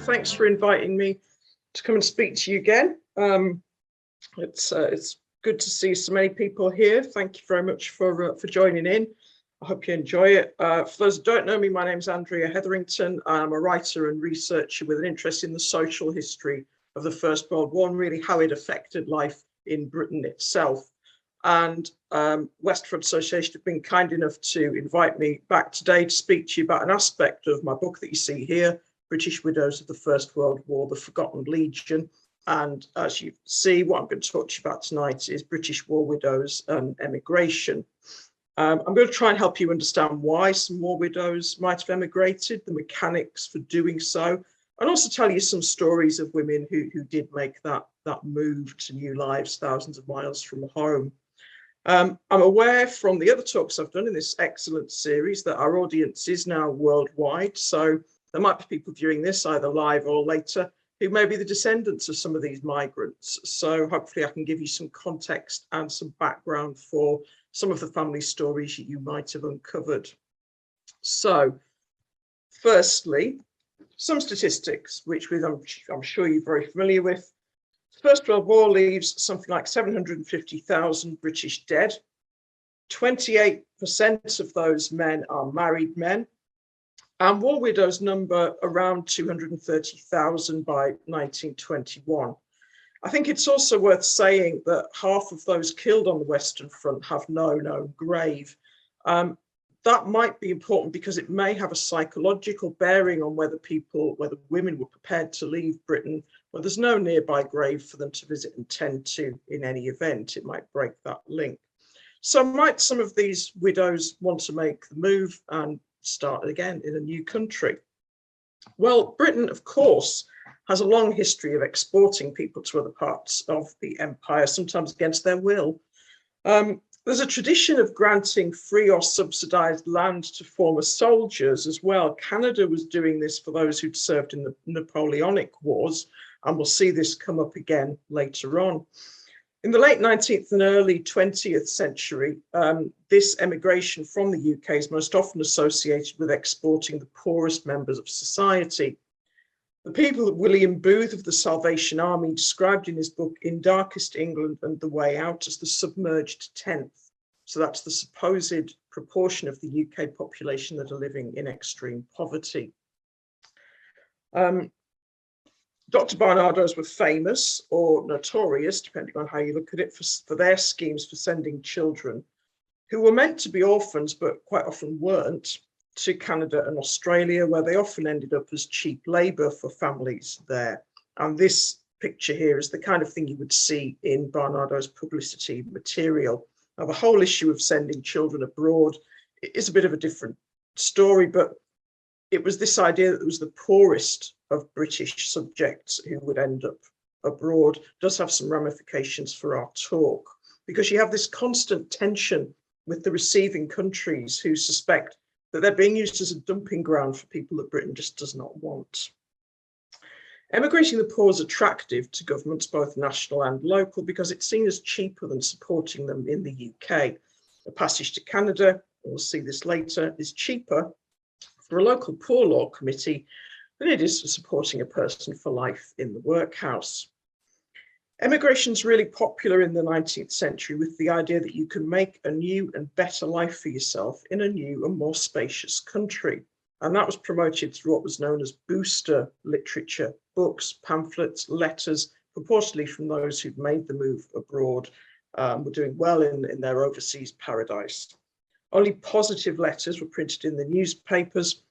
Thanks for inviting me to come and speak to you again. It's good to see so many people here. Thank you very much for joining in. I hope you enjoy it. For those who don't know me, my name is Andrea Hetherington. I'm a writer and researcher with an interest in the social history of the First World War and really how it affected life in Britain itself. And Westford Association have been kind enough to invite me back today to speak to you about an aspect of my book that you see here, British Widows of the First World War, The Forgotten Legion. And as you see, what I'm going to talk to you about tonight is British war widows and emigration. I'm going to try and help you understand why some war widows might have emigrated, the mechanics for doing so, and also tell you some stories of women who did make that move to new lives thousands of miles from home. I'm aware from the other talks I've done in this excellent series that our audience is now worldwide. So there might be people viewing this either live or later who may be the descendants of some of these migrants. So hopefully I can give you some context and some background for some of the family stories you might have uncovered. So firstly, some statistics, which I'm sure you're very familiar with. The First World War leaves something like 750,000 British dead. 28% of those men are married men. And war widows number around 230,000 by 1921. I think it's also worth saying that half of those killed on the Western Front have no known grave. That might be important because it may have a psychological bearing on whether women were prepared to leave Britain, where there's no nearby grave for them to visit and tend to in any event. It might break that link. So might some of these widows want to make the move and start again in a new country? Well, Britain, of course, has a long history of exporting people to other parts of the empire, sometimes against their will. There's a tradition of granting free or subsidized land to former soldiers as well. Canada was doing this for those who'd served in the Napoleonic Wars, and we'll see this come up again later on. In the late 19th and early 20th century, this emigration from the UK is most often associated with exporting the poorest members of society. The people that William Booth of the Salvation Army described in his book In Darkest England and the Way Out as the submerged tenth. So that's the supposed proportion of the UK population that are living in extreme poverty. Dr. Barnardo's were famous or notorious, depending on how you look at it, for their schemes for sending children who were meant to be orphans, but quite often weren't, to Canada and Australia, where they often ended up as cheap labour for families there. And this picture here is the kind of thing you would see in Barnardo's publicity material. Now, the whole issue of sending children abroad is a bit of a different story, but it was this idea that it was the poorest of British subjects who would end up abroad. It does have some ramifications for our talk, because you have this constant tension with the receiving countries who suspect that they're being used as a dumping ground for people that Britain just does not want. Emigrating the poor is attractive to governments, both national and local, because it's seen as cheaper than supporting them in the UK. A passage to Canada, we'll see this later, is cheaper for a local poor law committee than it is for supporting a person for life in the workhouse. Emigration is really popular in the 19th century with the idea that you can make a new and better life for yourself in a new and more spacious country. And that was promoted through what was known as booster literature, books, pamphlets, letters, purportedly from those who'd made the move abroad, were doing well in their overseas paradise. Only positive letters were printed in the newspapers.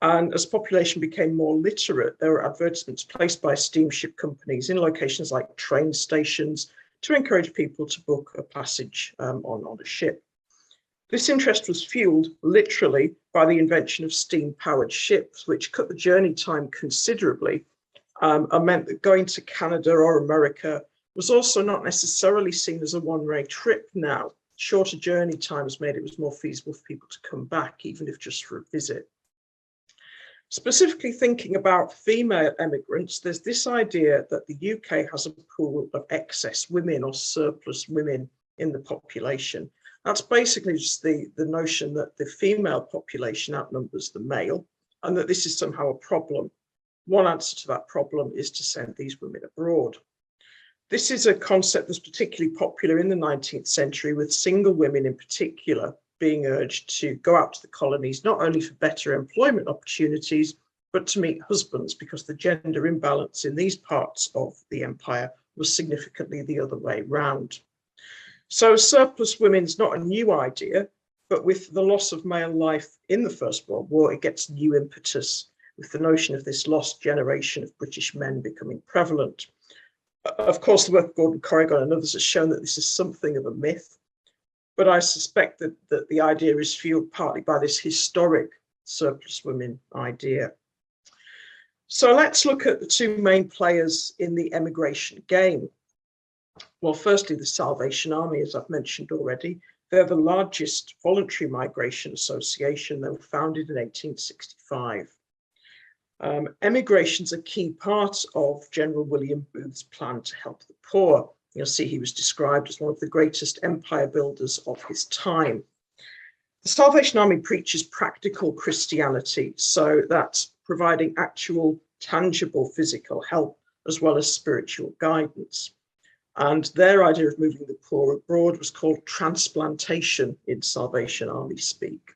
And as population became more literate, there were advertisements placed by steamship companies in locations like train stations to encourage people to book a passage on a ship. This interest was fueled literally by the invention of steam-powered ships, which cut the journey time considerably and meant that going to Canada or America was also not necessarily seen as a one-way trip now. Shorter journey times made it more feasible for people to come back, even if just for a visit. Specifically thinking about female emigrants, there's this idea that the UK has a pool of excess women or surplus women in the population. That's basically just the notion that the female population outnumbers the male and that this is somehow a problem. One answer to that problem is to send these women abroad. This is a concept that's particularly popular in the 19th century, with single women in particular being urged to go out to the colonies, not only for better employment opportunities, but to meet husbands, because the gender imbalance in these parts of the empire was significantly the other way round. So surplus women's not a new idea, but with the loss of male life in the First World War, it gets new impetus, with the notion of this lost generation of British men becoming prevalent. Of course, the work of Gordon Corrigan and others has shown that this is something of a myth, but I suspect that the idea is fueled partly by this historic surplus women idea. So let's look at the two main players in the emigration game. Well, firstly, the Salvation Army, as I've mentioned already. They're the largest voluntary migration association. They were founded in 1865. Emigration's a key part of General William Booth's plan to help the poor. You'll see he was described as one of the greatest empire builders of his time. The Salvation Army preaches practical Christianity, so that's providing actual, tangible physical help as well as spiritual guidance. And their idea of moving the poor abroad was called transplantation in Salvation Army speak.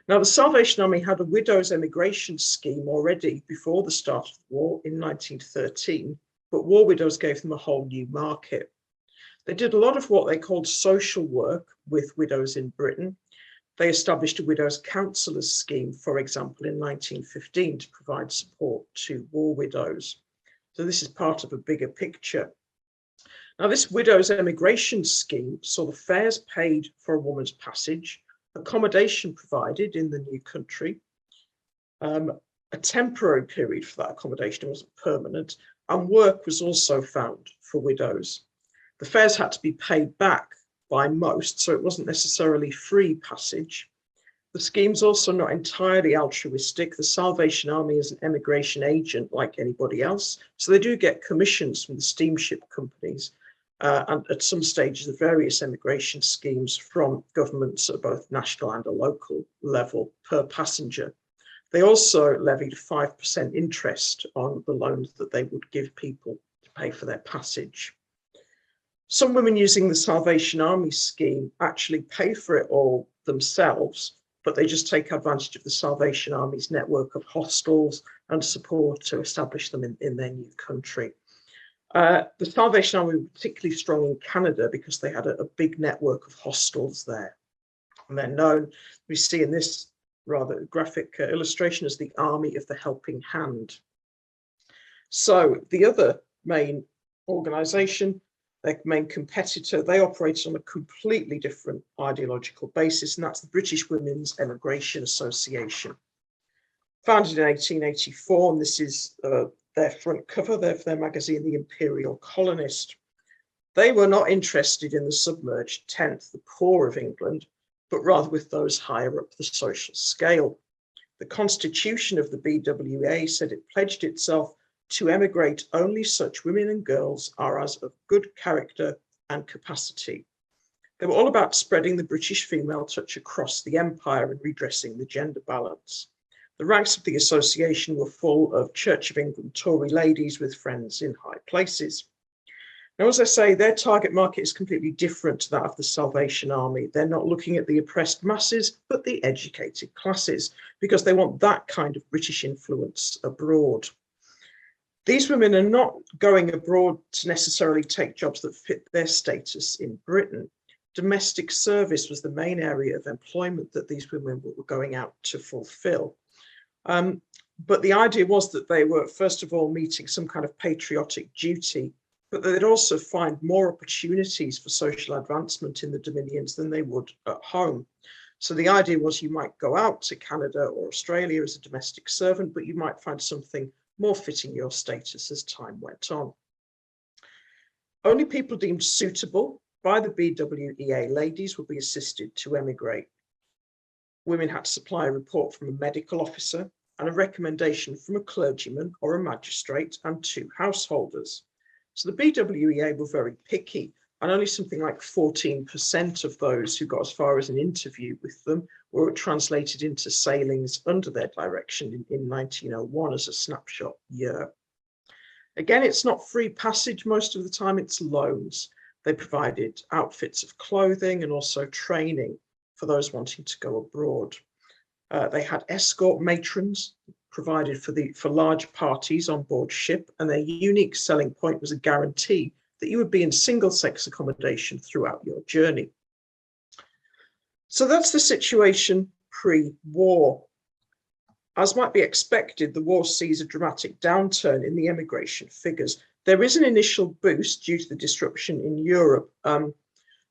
Now, the Salvation Army had a widows' emigration scheme already before the start of the war in 1913, but war widows gave them a whole new market. They did a lot of what they called social work with widows in Britain. They established a widows' counsellors scheme, for example, in 1915 to provide support to war widows. So this is part of a bigger picture. Now, this widows' emigration scheme saw the fares paid for a woman's passage, accommodation provided in the new country, a temporary period for that accommodation, it wasn't permanent, and work was also found for widows. The fares had to be paid back by most, so it wasn't necessarily free passage. The scheme's also not entirely altruistic. The Salvation Army is an emigration agent like anybody else, so they do get commissions from the steamship companies, and at some stages the various emigration schemes from governments at both national and a local level per passenger. They also levied 5% interest on the loans that they would give people to pay for their passage. Some women using the Salvation Army scheme actually pay for it all themselves, but they just take advantage of the Salvation Army's network of hostels and support to establish them in their new country. The Salvation Army were particularly strong in Canada because they had a big network of hostels there. And they're known, we see in this rather graphic illustration, as the Army of the Helping Hand. So the other main organisation, their main competitor, they operated on a completely different ideological basis, and that's the British Women's Emigration Association. Founded in 1884, and this is their front cover there for their magazine, The Imperial Colonist. They were not interested in the submerged tenth, the poor of England, but rather with those higher up the social scale. The constitution of the BWA said it pledged itself to emigrate only such women and girls as of good character and capacity. They were all about spreading the British female touch across the empire and redressing the gender balance. The ranks of the association were full of Church of England Tory ladies with friends in high places. Now, as I say, their target market is completely different to that of the Salvation Army. They're not looking at the oppressed masses, but the educated classes, because they want that kind of British influence abroad. These women are not going abroad to necessarily take jobs that fit their status in Britain. Domestic service was the main area of employment that these women were going out to fulfill. But the idea was that they were, first of all, meeting some kind of patriotic duty, but they'd also find more opportunities for social advancement in the Dominions than they would at home. So the idea was you might go out to Canada or Australia as a domestic servant, but you might find something more fitting your status as time went on. Only people deemed suitable by the BWEA ladies would be assisted to emigrate. Women had to supply a report from a medical officer and a recommendation from a clergyman or a magistrate and 2 householders. So the BWEA were very picky and only something like 14% of those who got as far as an interview with them were translated into sailings under their direction in 1901 as a snapshot year. Again, it's not free passage most of the time, it's loans. They provided outfits of clothing and also training for those wanting to go abroad. They had escort matrons provided for large parties on board ship, and their unique selling point was a guarantee that you would be in single-sex accommodation throughout your journey. So that's the situation pre-war. As might be expected, the war sees a dramatic downturn in the emigration figures. There is an initial boost due to the disruption in Europe.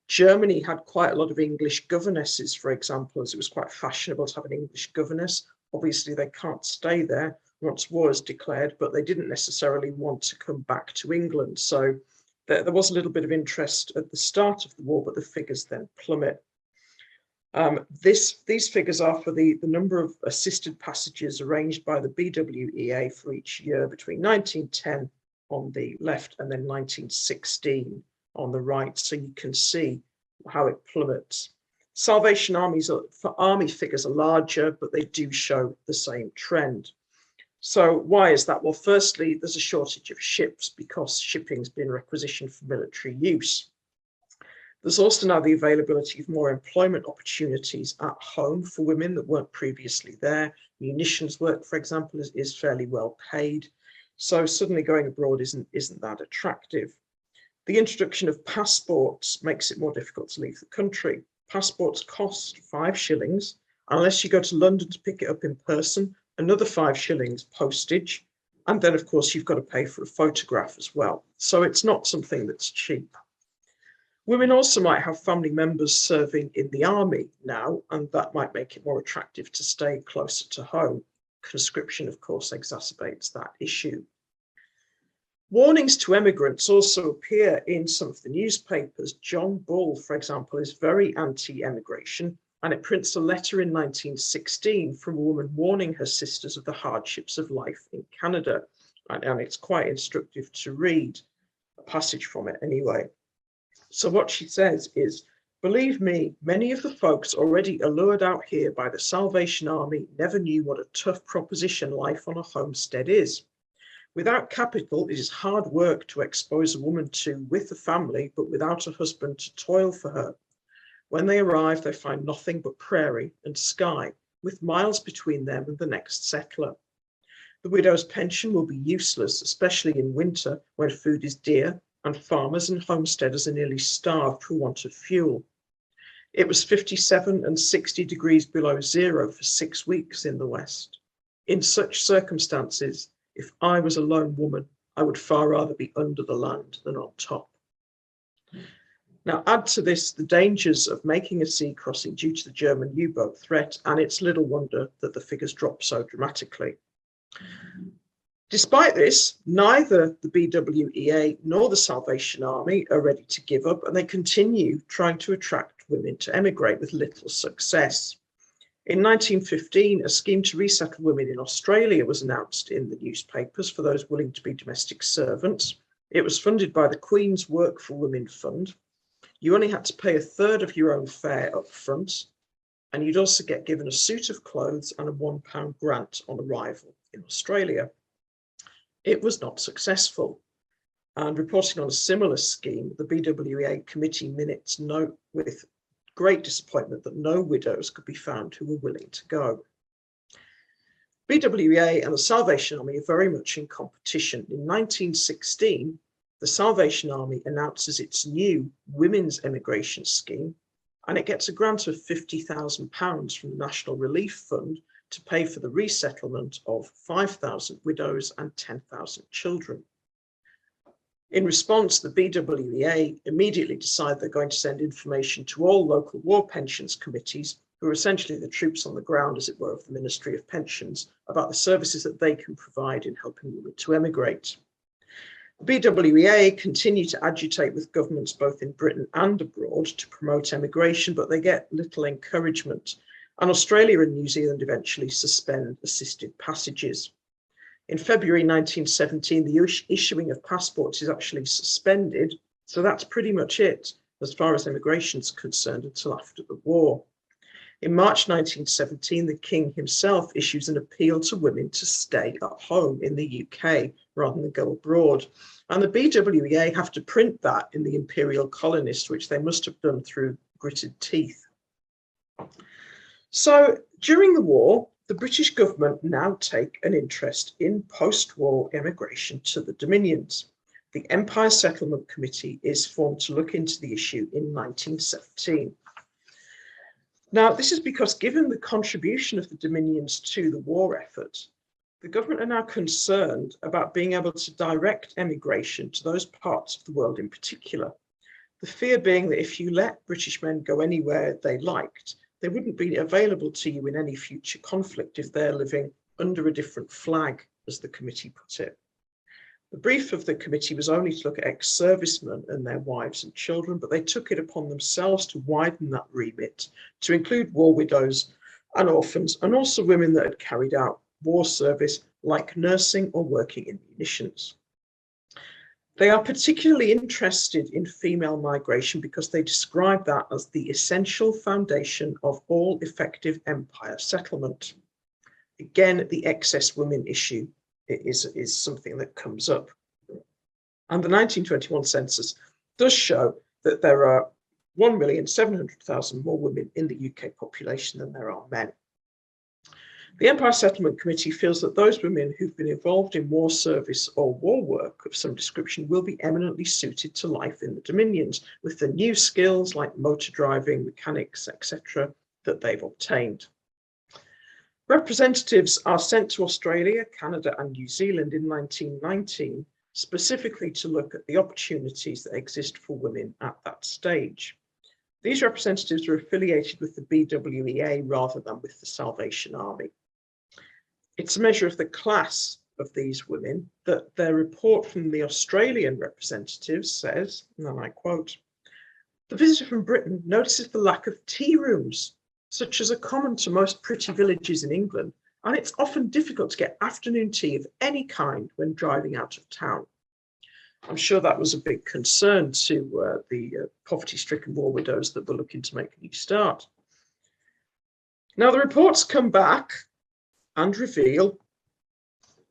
Germany had quite a lot of English governesses, for example, as it was quite fashionable to have an English governess. Obviously, they can't stay there once war is declared, but they didn't necessarily want to come back to England. So there was a little bit of interest at the start of the war, but the figures then plummet. These figures are for the number of assisted passages arranged by the BWEA for each year between 1910 on the left and then 1916 on the right, so you can see how it plummets. Salvation Army figures are larger, but they do show the same trend. So why is that? Well, firstly, there's a shortage of ships because shipping's been requisitioned for military use. There's also now the availability of more employment opportunities at home for women that weren't previously there. Munitions work, for example, is fairly well paid. So suddenly going abroad isn't that attractive. The introduction of passports makes it more difficult to leave the country. Passports cost 5 shillings. Unless you go to London to pick it up in person, another 5 shillings postage. And then, of course, you've got to pay for a photograph as well. So it's not something that's cheap. Women also might have family members serving in the army now, and that might make it more attractive to stay closer to home. Conscription, of course, exacerbates that issue. Warnings to emigrants also appear in some of the newspapers. John Bull, for example, is very anti-emigration, and it prints a letter in 1916 from a woman warning her sisters of the hardships of life in Canada. And it's quite instructive to read, a passage from it anyway. So what she says is, believe me, many of the folks already allured out here by the Salvation Army never knew what a tough proposition life on a homestead is. Without capital, it is hard work to expose a woman to with a family, but without a husband to toil for her. When they arrive, they find nothing but prairie and sky, with miles between them and the next settler. The widow's pension will be useless, especially in winter when food is dear and farmers and homesteaders are nearly starved for want of fuel. It was 57 and 60 degrees below zero for 6 weeks in the West. In such circumstances, if I was a lone woman, I would far rather be under the land than on top. Now, add to this the dangers of making a sea crossing due to the German U-boat threat, and it's little wonder that the figures drop so dramatically. Despite this, neither the BWEA nor the Salvation Army are ready to give up, and they continue trying to attract women to emigrate with little success. In 1915, a scheme to resettle women in Australia was announced in the newspapers for those willing to be domestic servants. It was funded by the Queen's Work for Women Fund. You only had to pay 1/3 of your own fare up front, and you'd also get given a suit of clothes and a £1 grant on arrival in Australia. It was not successful. And reporting on a similar scheme, the BWEA committee minutes note with great disappointment that no widows could be found who were willing to go. BWEA and the Salvation Army are very much in competition. In 1916, the Salvation Army announces its new women's emigration scheme, and it gets a grant of £50,000 from the National Relief Fund to pay for the resettlement of 5,000 widows and 10,000 children. In response, the BWEA immediately decide they're going to send information to all local war pensions committees, who are essentially the troops on the ground, as it were, of the Ministry of Pensions, about the services that they can provide in helping women to emigrate. The BWEA continue to agitate with governments both in Britain and abroad to promote emigration, but they get little encouragement. And Australia and New Zealand eventually suspend assisted passages. In February 1917, the issuing of passports is actually suspended So that's pretty much it as far as immigration is concerned until after the war. In March 1917, the King himself issues an appeal to women to stay at home in the UK rather than go abroad. And the BWEA have to print that in the Imperial Colonist, which they must have done through gritted teeth. So during the war, the British government now take an interest in post-war immigration to the Dominions. The Empire Settlement Committee is formed to look into the issue in 1917. Now, this is because given the contribution of the Dominions to the war effort, the government are now concerned about being able to direct emigration to those parts of the world in particular. The fear being that if you let British men go anywhere they liked, they wouldn't be available to you in any future conflict if they're living under a different flag, as the committee put it. The brief of the committee was only to look at ex-servicemen and their wives and children, but they took it upon themselves to widen that remit to include war widows and orphans, and also women that had carried out war service, like nursing or working in munitions. They are particularly interested in female migration because they describe that as the essential foundation of all effective empire settlement. Again, the excess women issue is something that comes up. And the 1921 census does show that there are 1,700,000 more women in the UK population than there are men. The Empire Settlement Committee feels that those women who've been involved in war service or war work of some description will be eminently suited to life in the Dominions with the new skills like motor driving, mechanics, etc. that they've obtained. Representatives are sent to Australia, Canada and New Zealand in 1919, specifically to look at the opportunities that exist for women at that stage. These representatives are affiliated with the BWEA rather than with the Salvation Army. It's a measure of the class of these women that their report from the Australian representatives says, and I quote, "The visitor from Britain notices the lack of tea rooms, such as are common to most pretty villages in England, and it's often difficult to get afternoon tea of any kind when driving out of town." I'm sure that was a big concern to the poverty-stricken war widows that were looking to make a new start. Now, the reports come back and reveal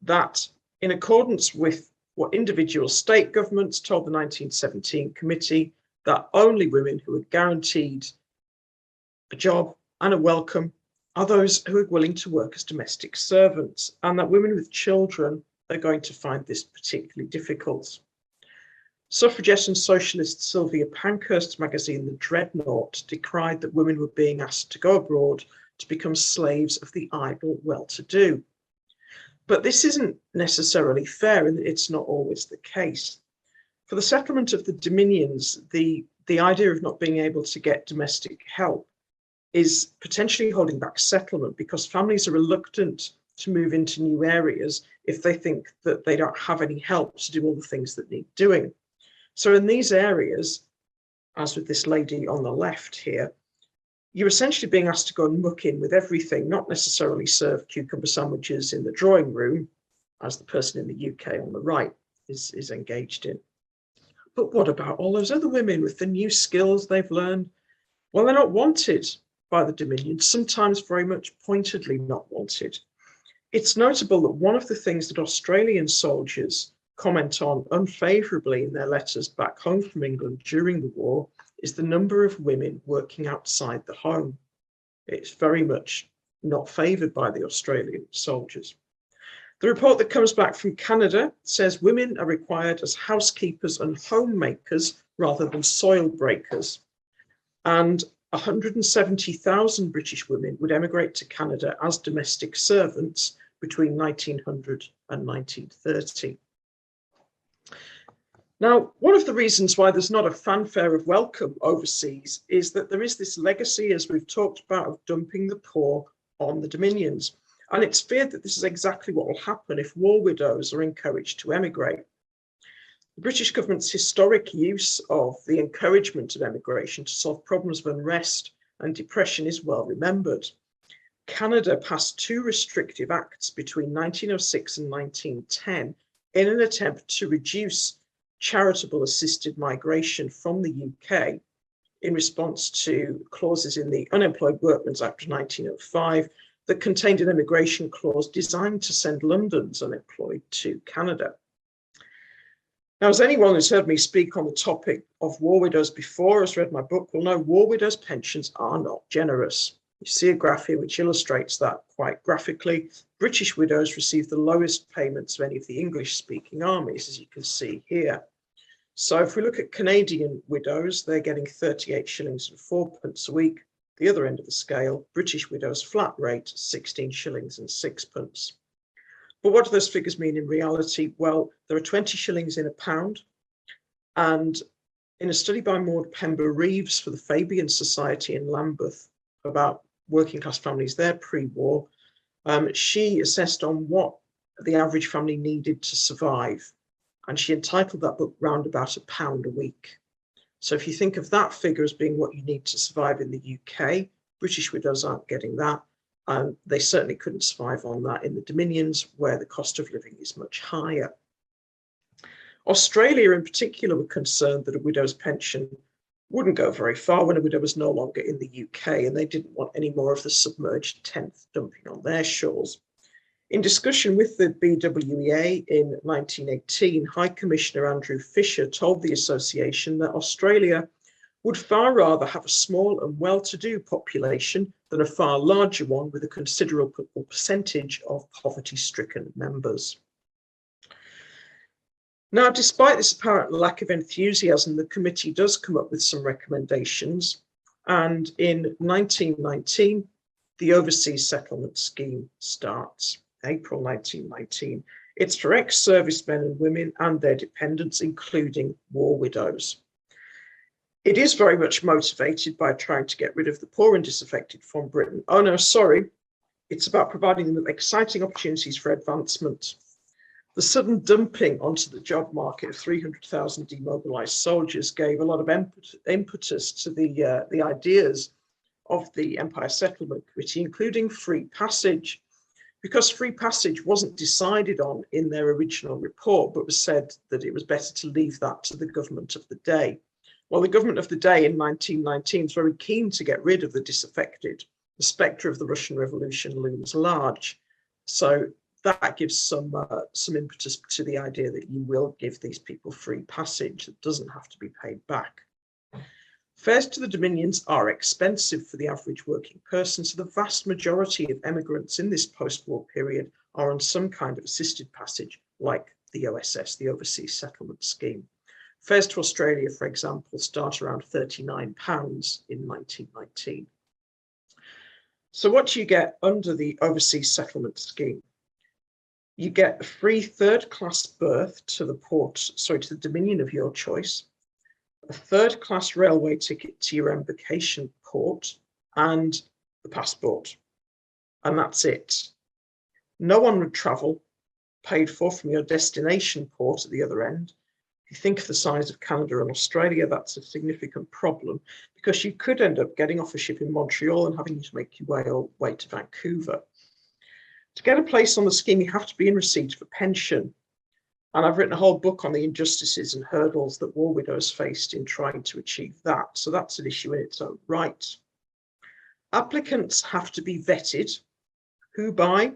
that in accordance with what individual state governments told the 1917 committee, that only women who are guaranteed a job and a welcome are those who are willing to work as domestic servants, and that women with children are going to find this particularly difficult. Suffragette and socialist Sylvia Pankhurst's magazine, The Dreadnought, decried that women were being asked to go abroad to become slaves of the idle well-to-do. But this isn't necessarily fair, and it's not always the case. For the settlement of the Dominions, the idea of not being able to get domestic help is potentially holding back settlement because families are reluctant to move into new areas if they think that they don't have any help to do all the things that need doing. So in these areas, as with this lady on the left here, you're essentially being asked to go and muck in with everything, not necessarily serve cucumber sandwiches in the drawing room, as the person in the UK on the right is engaged in. But what about all those other women with the new skills they've learned? Well, they're not wanted by the Dominions, sometimes very much pointedly not wanted. It's notable that one of the things that Australian soldiers comment on unfavourably in their letters back home from England during the war is the number of women working outside the home. It's very much not favoured by the Australian soldiers. The report that comes back from Canada says women are required as housekeepers and homemakers rather than soil breakers. And 170,000 British women would emigrate to Canada as domestic servants between 1900 and 1930. Now, one of the reasons why there's not a fanfare of welcome overseas is that there is this legacy, as we've talked about, of dumping the poor on the Dominions. And it's feared that this is exactly what will happen if war widows are encouraged to emigrate. The British government's historic use of the encouragement of emigration to solve problems of unrest and depression is well remembered. Canada passed 2 restrictive acts between 1906 and 1910 in an attempt to reduce charitable assisted migration from the UK in response to clauses in the Unemployed Workmen's Act of 1905 that contained an immigration clause designed to send London's unemployed to Canada. Now, as anyone who's heard me speak on the topic of war widows before, has read my book, will know war widows' pensions are not generous. You see a graph here which illustrates that quite graphically. British widows receive the lowest payments of any of the English-speaking armies, as you can see here. So if we look at Canadian widows, they're getting 38 shillings and 4p a week. The other end of the scale, British widows flat rate, 16 shillings and 6p. But what do those figures mean in reality? Well, there are 20 shillings in a pound. And in a study by Maud Pember Reeves for the Fabian Society in Lambeth about working class families there pre-war, she assessed on what the average family needed to survive. And she entitled that book round about £1 a week. So if you think of that figure as being what you need to survive in the UK, British widows aren't getting that. And they certainly couldn't survive on that in the Dominions, where the cost of living is much higher. Australia in particular were concerned that a widow's pension wouldn't go very far when a widow was no longer in the UK, and they didn't want any more of the submerged 10th dumping on their shores. In discussion with the BWEA in 1918, High Commissioner Andrew Fisher told the association that Australia would far rather have a small and well-to-do population than a far larger one with a considerable percentage of poverty-stricken members. Now, despite this apparent lack of enthusiasm, the committee does come up with some recommendations. And in 1919, the Overseas Settlement Scheme starts, April 1919. It's for ex-servicemen and women and their dependents, including war widows. It is very much motivated by trying to get rid of the poor and disaffected from Britain. Oh no, sorry. It's about providing them with exciting opportunities for advancement. The sudden dumping onto the job market of 300,000 demobilized soldiers gave a lot of impetus to the ideas of the Empire Settlement Committee, including free passage, because free passage wasn't decided on in their original report, but was said that it was better to leave that to the government of the day. Well, the government of the day in 1919 was very keen to get rid of the disaffected. The spectre of the Russian Revolution looms large. So that gives some impetus to the idea that you will give these people free passage that doesn't have to be paid back. Fares to the Dominions are expensive for the average working person, so the vast majority of emigrants in this post-war period are on some kind of assisted passage, like the OSS, the Overseas Settlement Scheme. Fares to Australia, for example, start around £39 in 1919. So what do you get under the Overseas Settlement Scheme? You get a free third-class berth to the Dominion of your choice, a third-class railway ticket to your embarkation port, and the passport. And that's it. No one would travel paid for from your destination port at the other end. If you think of the size of Canada and Australia, that's a significant problem, because you could end up getting off a ship in Montreal and having to make your way to Vancouver. To get a place on the scheme, you have to be in receipt of a pension. And I've written a whole book on the injustices and hurdles that war widows faced in trying to achieve that. So that's an issue in its own right. Applicants have to be vetted. Who by?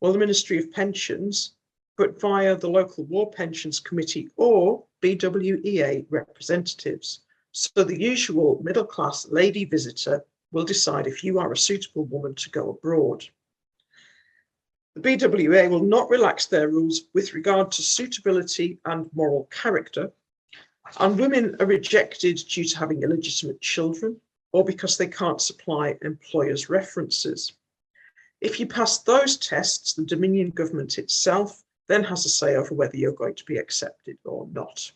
Well, the Ministry of Pensions, but via the local War Pensions Committee or BWEA representatives. So the usual middle-class lady visitor will decide if you are a suitable woman to go abroad. The BWA will not relax their rules with regard to suitability and moral character, and women are rejected due to having illegitimate children or because they can't supply employers' references. If you pass those tests, the Dominion government itself then has a say over whether you're going to be accepted or not.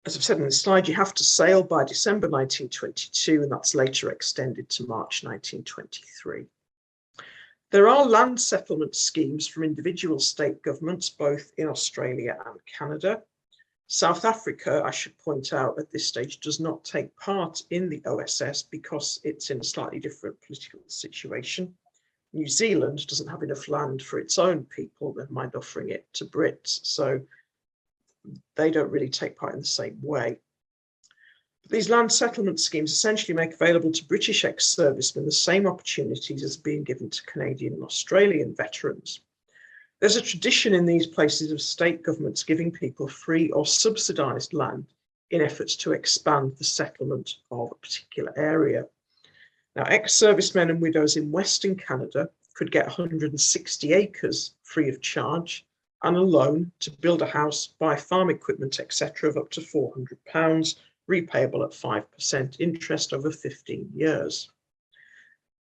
As I've said in the slide, you have to sail by December 1922, and that's later extended to March 1923. There are land settlement schemes from individual state governments, both in Australia and Canada. South Africa, I should point out at this stage, does not take part in the OSS because it's in a slightly different political situation. New Zealand doesn't have enough land for its own people, never mind offering it to Brits. So they don't really take part in the same way. But these land settlement schemes essentially make available to British ex-servicemen the same opportunities as being given to Canadian and Australian veterans. There's a tradition in these places of state governments giving people free or subsidised land in efforts to expand the settlement of a particular area. Now, ex-servicemen and widows in Western Canada could get 160 acres free of charge and a loan to build a house, buy farm equipment, etc. of up to £400, repayable at 5% interest over 15 years.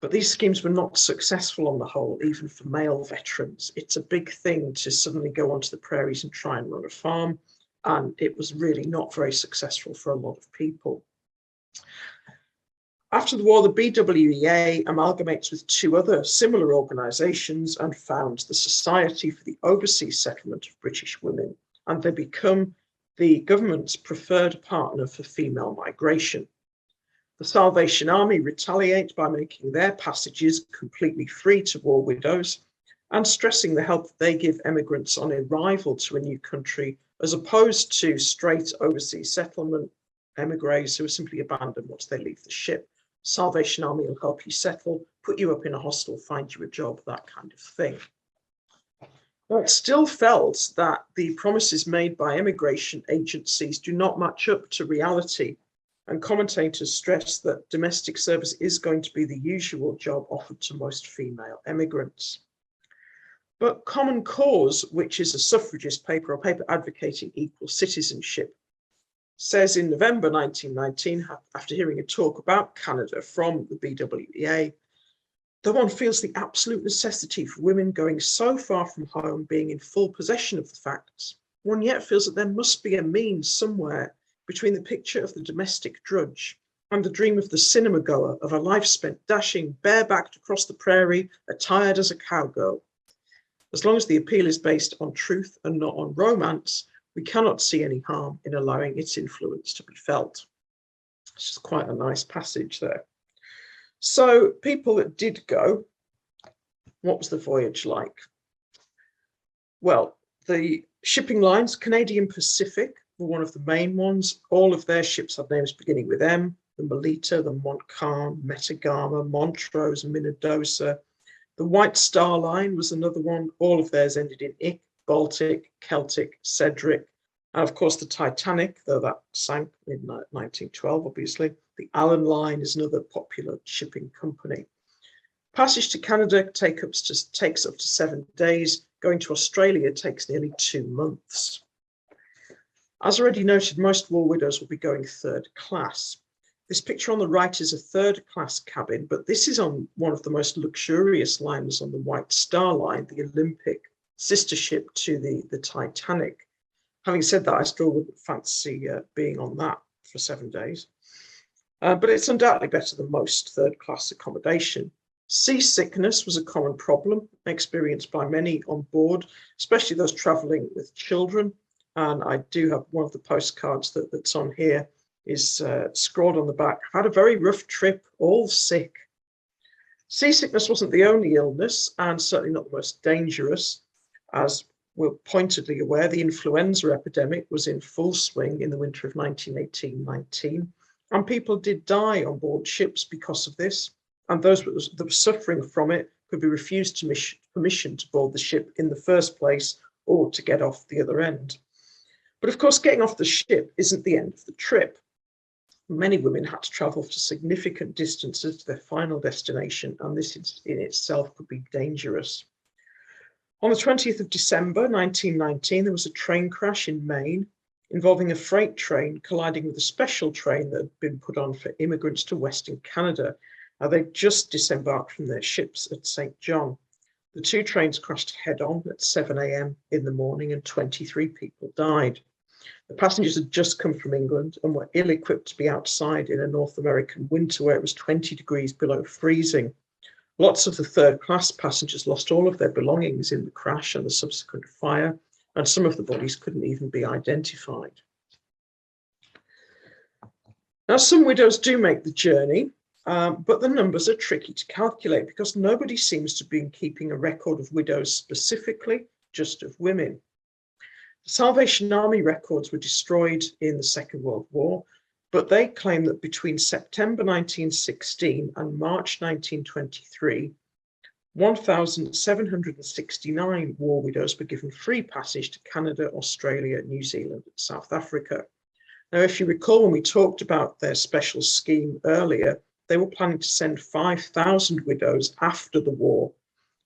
But these schemes were not successful on the whole, even for male veterans. It's a big thing to suddenly go onto the prairies and try and run a farm, and it was really not very successful for a lot of people. After the war, the BWEA amalgamates with two other similar organisations and founds the Society for the Overseas Settlement of British Women, and they become the government's preferred partner for female migration. The Salvation Army retaliate by making their passages completely free to war widows and stressing the help that they give emigrants on arrival to a new country, as opposed to straight overseas settlement emigres who are simply abandoned once they leave the ship. Salvation Army will help you settle, put you up in a hostel, find you a job, that kind of thing. Now, it's still felt that the promises made by emigration agencies do not match up to reality, and commentators stress that domestic service is going to be the usual job offered to most female emigrants. But Common Cause, which is a suffragist paper, or paper advocating equal citizenship, says in November 1919, after hearing a talk about Canada from the BWEA, that one feels the absolute necessity for women going so far from home being in full possession of the facts, one yet feels that there must be a means somewhere between the picture of the domestic drudge and the dream of the cinema goer of a life spent dashing barebacked across the prairie, attired as a cowgirl. As long as the appeal is based on truth and not on romance, we cannot see any harm in allowing its influence to be felt. It's just quite a nice passage there. So people that did go, what was the voyage like? Well, the shipping lines, Canadian Pacific, were one of the main ones. All of their ships had names beginning with M, the Melita, the Montcalm, Metagama, Montrose, Minnedosa. The White Star Line was another one. All of theirs ended in Ick, Baltic, Celtic, Cedric. And of course, the Titanic, though that sank in 1912, obviously. The Allen Line is another popular shipping company. Passage to Canada takes up to 7 days. Going to Australia takes nearly 2 months. As already noted, most war widows will be going third class. This picture on the right is a third class cabin, but this is on one of the most luxurious liners on the White Star Line, the Olympic, sister ship to the Titanic. Having said that, I still wouldn't fancy being on that for 7 days. But it's undoubtedly better than most third class accommodation. Seasickness was a common problem experienced by many on board, especially those travelling with children. And I do have one of the postcards that's on here is scrawled on the back. I've had a very rough trip, all sick. Seasickness wasn't the only illness, and certainly not the most dangerous. As we're pointedly aware, the influenza epidemic was in full swing in the winter of 1918-19, and people did die on board ships because of this, and those that were suffering from it could be refused permission to board the ship in the first place or to get off the other end. But of course, getting off the ship isn't the end of the trip. Many women had to travel for significant distances to their final destination, and this in itself could be dangerous. On the 20th of December 1919, there was a train crash in Maine involving a freight train colliding with a special train that had been put on for immigrants to Western Canada. Now, they'd just disembarked from their ships at St. John. The two trains crashed head-on at 7 a.m. in the morning, and 23 people died. The passengers had just come from England and were ill-equipped to be outside in a North American winter where it was 20 degrees below freezing. Lots of the third-class passengers lost all of their belongings in the crash and the subsequent fire, and some of the bodies couldn't even be identified. Now, some widows do make the journey, but the numbers are tricky to calculate because nobody seems to be keeping a record of widows specifically, just of women. The Salvation Army records were destroyed in the Second World War, but they claim that between September 1916 and March 1923, 1,769 war widows were given free passage to Canada, Australia, New Zealand, and South Africa. Now, if you recall, when we talked about their special scheme earlier, they were planning to send 5,000 widows after the war.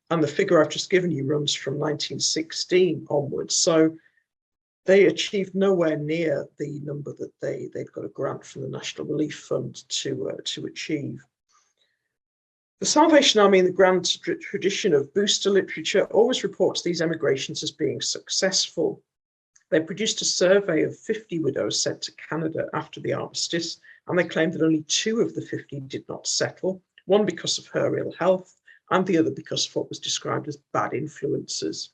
And the figure I've just given you runs from 1916 onwards. So they achieved nowhere near the number that they'd got a grant from the National Relief Fund to achieve. The Salvation Army in the grand tradition of booster literature always reports these emigrations as being successful. They produced a survey of 50 widows sent to Canada after the Armistice, and they claimed that only 2 of the 50 did not settle, one because of her ill health, and the other because of what was described as bad influences.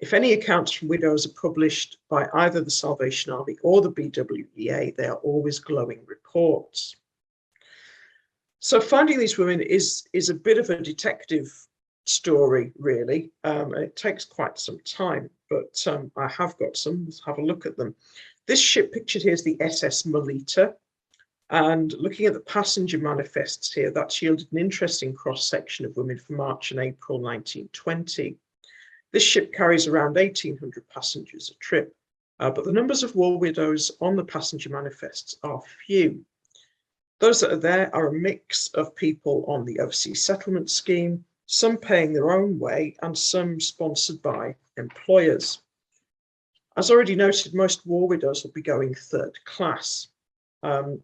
If any accounts from widows are published by either the Salvation Army or the BWEA, they are always glowing reports. So finding these women is a bit of a detective story, really. It takes quite some time, but I have got some. Let's have a look at them. This ship pictured here is the SS Melita. And looking at the passenger manifests here, that's yielded an interesting cross-section of women for March and April 1920. This ship carries around 1,800 passengers a trip, but the numbers of war widows on the passenger manifests are few. Those that are there are a mix of people on the overseas settlement scheme, some paying their own way, and some sponsored by employers. As already noted, most war widows will be going third class. And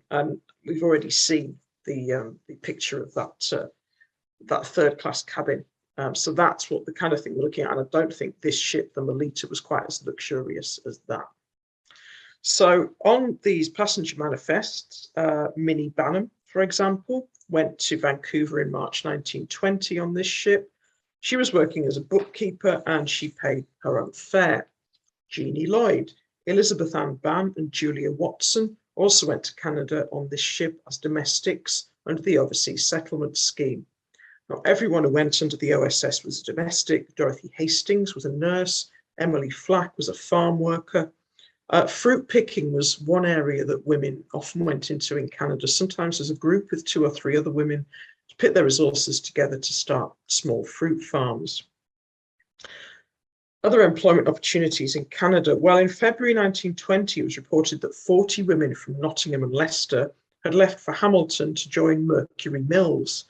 we've already seen the picture of that third class cabin. So that's what the kind of thing we're looking at. And I don't think this ship, the Melita, was quite as luxurious as that. So on these passenger manifests, Minnie Banham, for example, went to Vancouver in March 1920 on this ship. She was working as a bookkeeper and she paid her own fare. Jeannie Lloyd, Elizabeth Ann Bann, and Julia Watson also went to Canada on this ship as domestics under the Overseas Settlement Scheme. Not everyone who went under the OSS was a domestic. Dorothy Hastings was a nurse. Emily Flack was a farm worker. Fruit picking was one area that women often went into in Canada, sometimes as a group with 2 or 3 other women, to pit their resources together to start small fruit farms. Other employment opportunities in Canada. Well, in February 1920, it was reported that 40 women from Nottingham and Leicester had left for Hamilton to join Mercury Mills.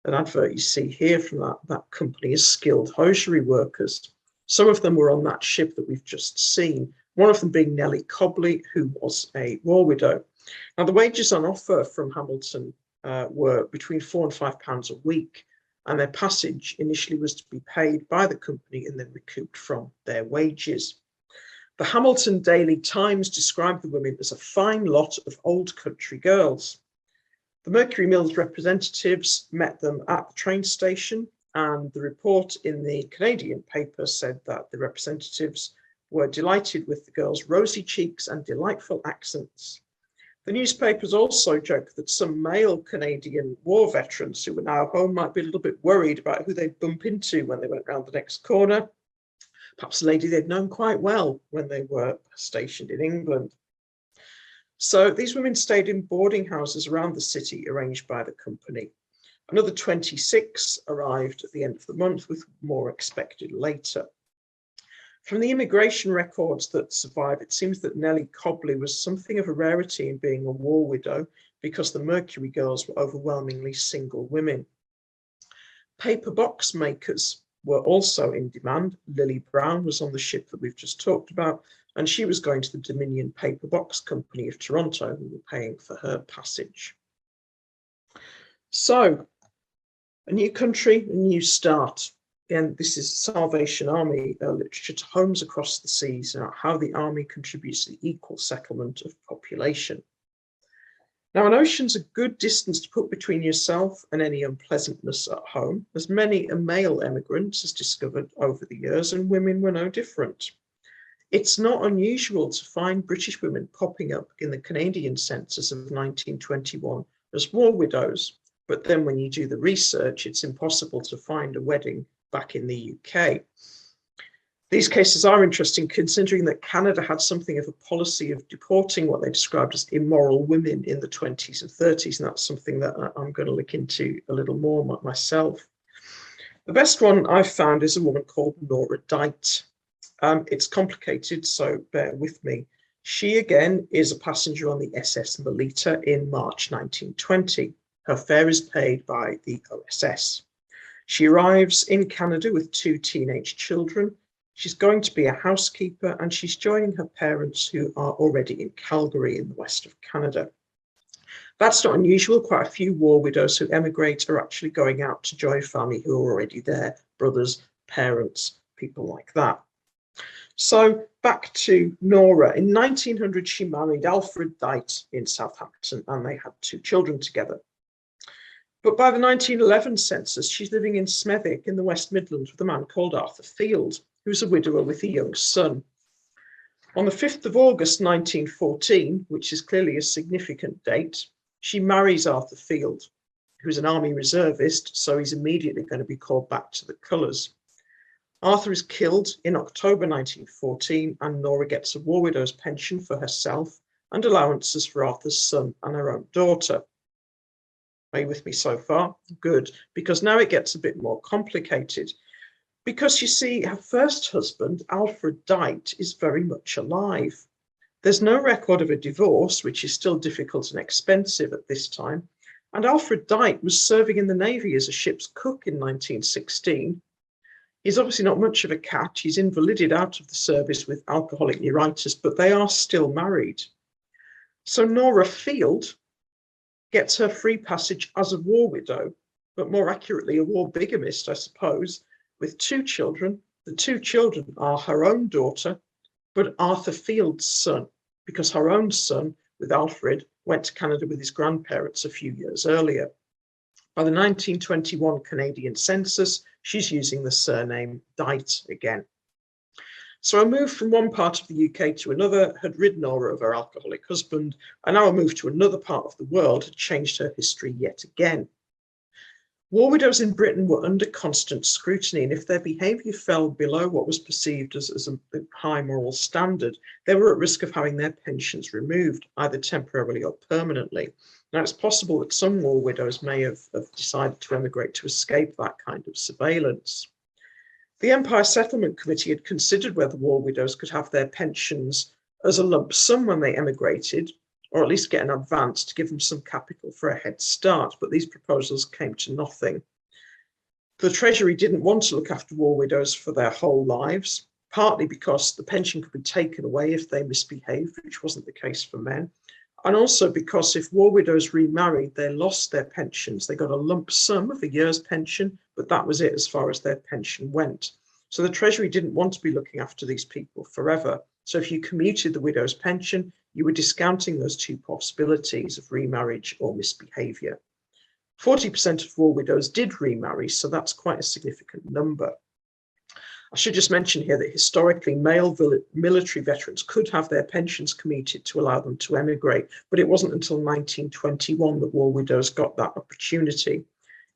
An advert you see here from that company is skilled hosiery workers. Some of them were on that ship that we've just seen, one of them being Nellie Cobley, who was a war widow. Now, the wages on offer from Hamilton were between £4 and £5 a week, and their passage initially was to be paid by the company and then recouped from their wages. The Hamilton Daily Times described the women as a fine lot of old country girls. The Mercury Mills representatives met them at the train station, and the report in the Canadian paper said that the representatives were delighted with the girls' rosy cheeks and delightful accents. The newspapers also joked that some male Canadian war veterans who were now home might be a little bit worried about who they'd bump into when they went round the next corner. Perhaps a lady they'd known quite well when they were stationed in England. So these women stayed in boarding houses around the city arranged by the company. Another 26 arrived at the end of the month, with more expected later. From the immigration records that survive, it seems that Nellie Cobley was something of a rarity in being a war widow because the Mercury girls were overwhelmingly single women. Paper box makers were also in demand. Lily Brown was on the ship that we've just talked about, and she was going to the Dominion Paper Box Company of Toronto, who were paying for her passage. So, a new country, a new start. Again, this is Salvation Army literature to homes across the seas, how the army contributes to the equal settlement of population. Now, an ocean's a good distance to put between yourself and any unpleasantness at home, as many a male emigrant has discovered over the years, and women were no different. It's not unusual to find British women popping up in the Canadian census of 1921 as war widows, but then when you do the research, it's impossible to find a wedding back in the UK. These cases are interesting, considering that Canada had something of a policy of deporting what they described as immoral women in the 20s and 30s, and that's something that I'm going to look into a little more myself. The best one I've found is a woman called Nora Dite. It's complicated, so bear with me. She, again, is a passenger on the SS Melita in March 1920. Her fare is paid by the OSS. She arrives in Canada with 2 teenage children. She's going to be a housekeeper, and she's joining her parents who are already in Calgary in the west of Canada. That's not unusual. Quite a few war widows who emigrate are actually going out to join family who are already there, brothers, parents, people like that. So back to Nora. In 1900, she married Alfred Dite in Southampton, and they had 2 children together. But by the 1911 census, she's living in Smethwick in the West Midlands with a man called Arthur Field, who's a widower with a young son. On the 5th of August 1914, which is clearly a significant date, she marries Arthur Field, who's an army reservist, so he's immediately going to be called back to the colours. Arthur is killed in October 1914, and Nora gets a war widow's pension for herself and allowances for Arthur's son and her own daughter. Are you with me so far? Good, because now it gets a bit more complicated. Because you see, her first husband, Alfred Dite, is very much alive. There's no record of a divorce, which is still difficult and expensive at this time. And Alfred Dite was serving in the Navy as a ship's cook in 1916. He's obviously not much of a catch. He's invalided out of the service with alcoholic neuritis, but they are still married. So Nora Field gets her free passage as a war widow, but more accurately, a war bigamist, I suppose, with 2 children. The 2 children are her own daughter, but Arthur Field's son, because her own son, with Alfred, went to Canada with his grandparents a few years earlier. By the 1921 Canadian census, she's using the surname Dite again. So I moved from one part of the UK to another, had rid Nora of her alcoholic husband, and now I moved to another part of the world, had changed her history yet again. War widows in Britain were under constant scrutiny, and if their behaviour fell below what was perceived as a high moral standard, they were at risk of having their pensions removed, either temporarily or permanently. Now, it's possible that some war widows may have decided to emigrate to escape that kind of surveillance. The Empire Settlement Committee had considered whether war widows could have their pensions as a lump sum when they emigrated, or at least get an advance to give them some capital for a head start, but these proposals came to nothing. The Treasury didn't want to look after war widows for their whole lives, partly because the pension could be taken away if they misbehaved, which wasn't the case for men, and also because if war widows remarried, they lost their pensions. They got a lump sum of a year's pension, but that was it as far as their pension went. So the Treasury didn't want to be looking after these people forever. So if you commuted the widow's pension, you were discounting those 2 possibilities of remarriage or misbehaviour. 40% of war widows did remarry, so that's quite a significant number. I should just mention here that historically male military veterans could have their pensions commuted to allow them to emigrate, but it wasn't until 1921 that war widows got that opportunity.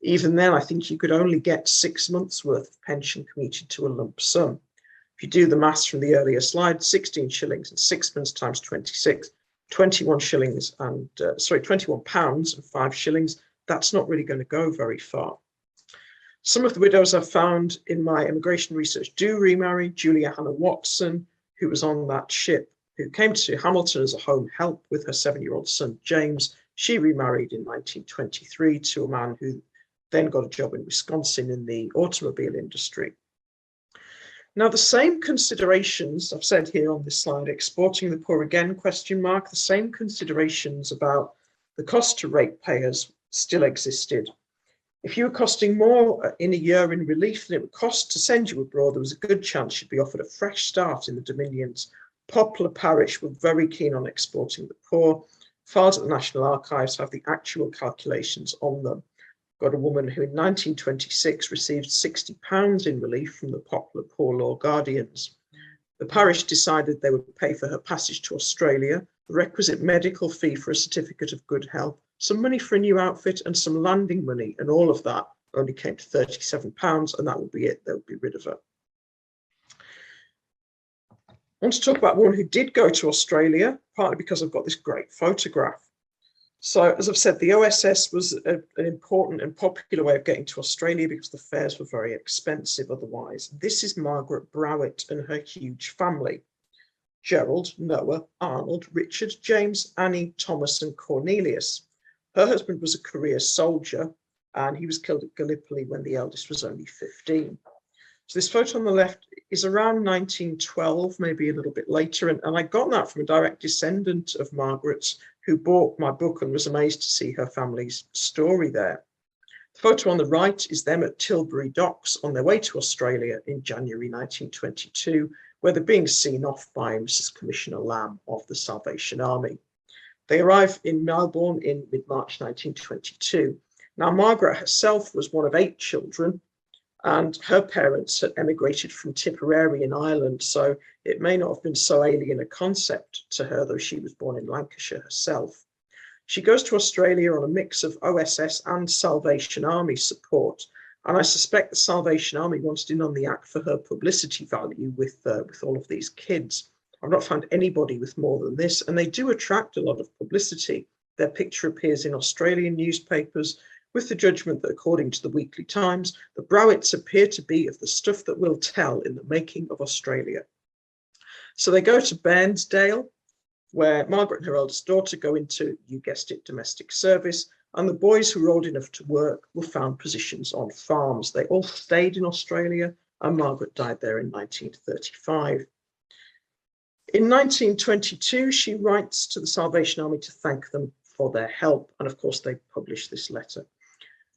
Even then, I think you could only get 6 months' worth of pension commuted to a lump sum. If you do the maths from the earlier slide, 16 shillings and 6pence times 26, 21 shillings and 21 pounds and 5 shillings, that's not really going to go very far. Some of the widows I've found in my immigration research do remarry. Julia Hannah Watson, who was on that ship, who came to Hamilton as a home help with her 7-year-old son, James. She remarried in 1923 to a man who then got a job in Wisconsin in the automobile industry. Now, the same considerations I've said here on this slide, exporting the poor again, the same considerations about the cost to ratepayers still existed. If you were costing more in a year in relief than it would cost to send you abroad, there was a good chance you'd be offered a fresh start in the Dominions. Poplar Parish were very keen on exporting the poor. Files at the National Archives have the actual calculations on them. Got a woman who in 1926 received £60 in relief from the Poplar Poor Law Guardians. The parish decided they would pay for her passage to Australia, the requisite medical fee for a certificate of good health, some money for a new outfit and some landing money, and all of that only came to £37, and that would be it. They would be rid of her. want to talk about one who did go to Australia, partly because I've got this great photograph. So, as I've said, the OSS was an important and popular way of getting to Australia because the fares were very expensive otherwise. This is Margaret Browett and her huge family. Gerald, Noah, Arnold, Richard, James, Annie, Thomas, and Cornelius. Her husband was a career soldier, and he was killed at Gallipoli when the eldest was only 15. So this photo on the left is around 1912, maybe a little bit later, and I got that from a direct descendant of Margaret's who bought my book and was amazed to see her family's story there. The photo on the right is them at Tilbury Docks on their way to Australia in January 1922, where they're being seen off by Mrs. Commissioner Lamb of the Salvation Army. They arrive in Melbourne in mid-March 1922. Now, Margaret herself was one of 8 children, and her parents had emigrated from Tipperary in Ireland, so it may not have been so alien a concept to her, though she was born in Lancashire herself. She goes to Australia on a mix of OSS and Salvation Army support, and I suspect the Salvation Army wanted in on the act for her publicity value with all of these kids. I've not found anybody with more than this, and they do attract a lot of publicity. Their picture appears in Australian newspapers, with the judgment that, according to the Weekly Times, the Browetts appear to be of the stuff that will tell in the making of Australia. So they go to Bairnsdale, where Margaret and her eldest daughter go into, you guessed it, domestic service, and the boys who were old enough to work were found positions on farms. They all stayed in Australia, and Margaret died there in 1935. In 1922, she writes to the Salvation Army to thank them for their help, and of course they publish this letter.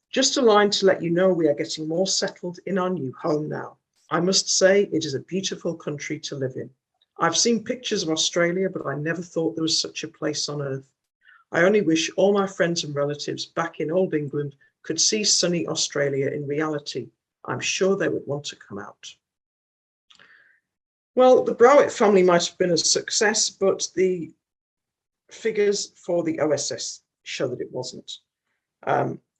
Just a line to let you know we are getting more settled in our new home now. I must say it is a beautiful country to live in. I've seen pictures of Australia, but I never thought there was such a place on earth. I only wish all my friends and relatives back in old England could see sunny Australia in reality. I'm sure they would want to come out. Well, the Browett family might have been a success, but the figures for the OSS show that it wasn't.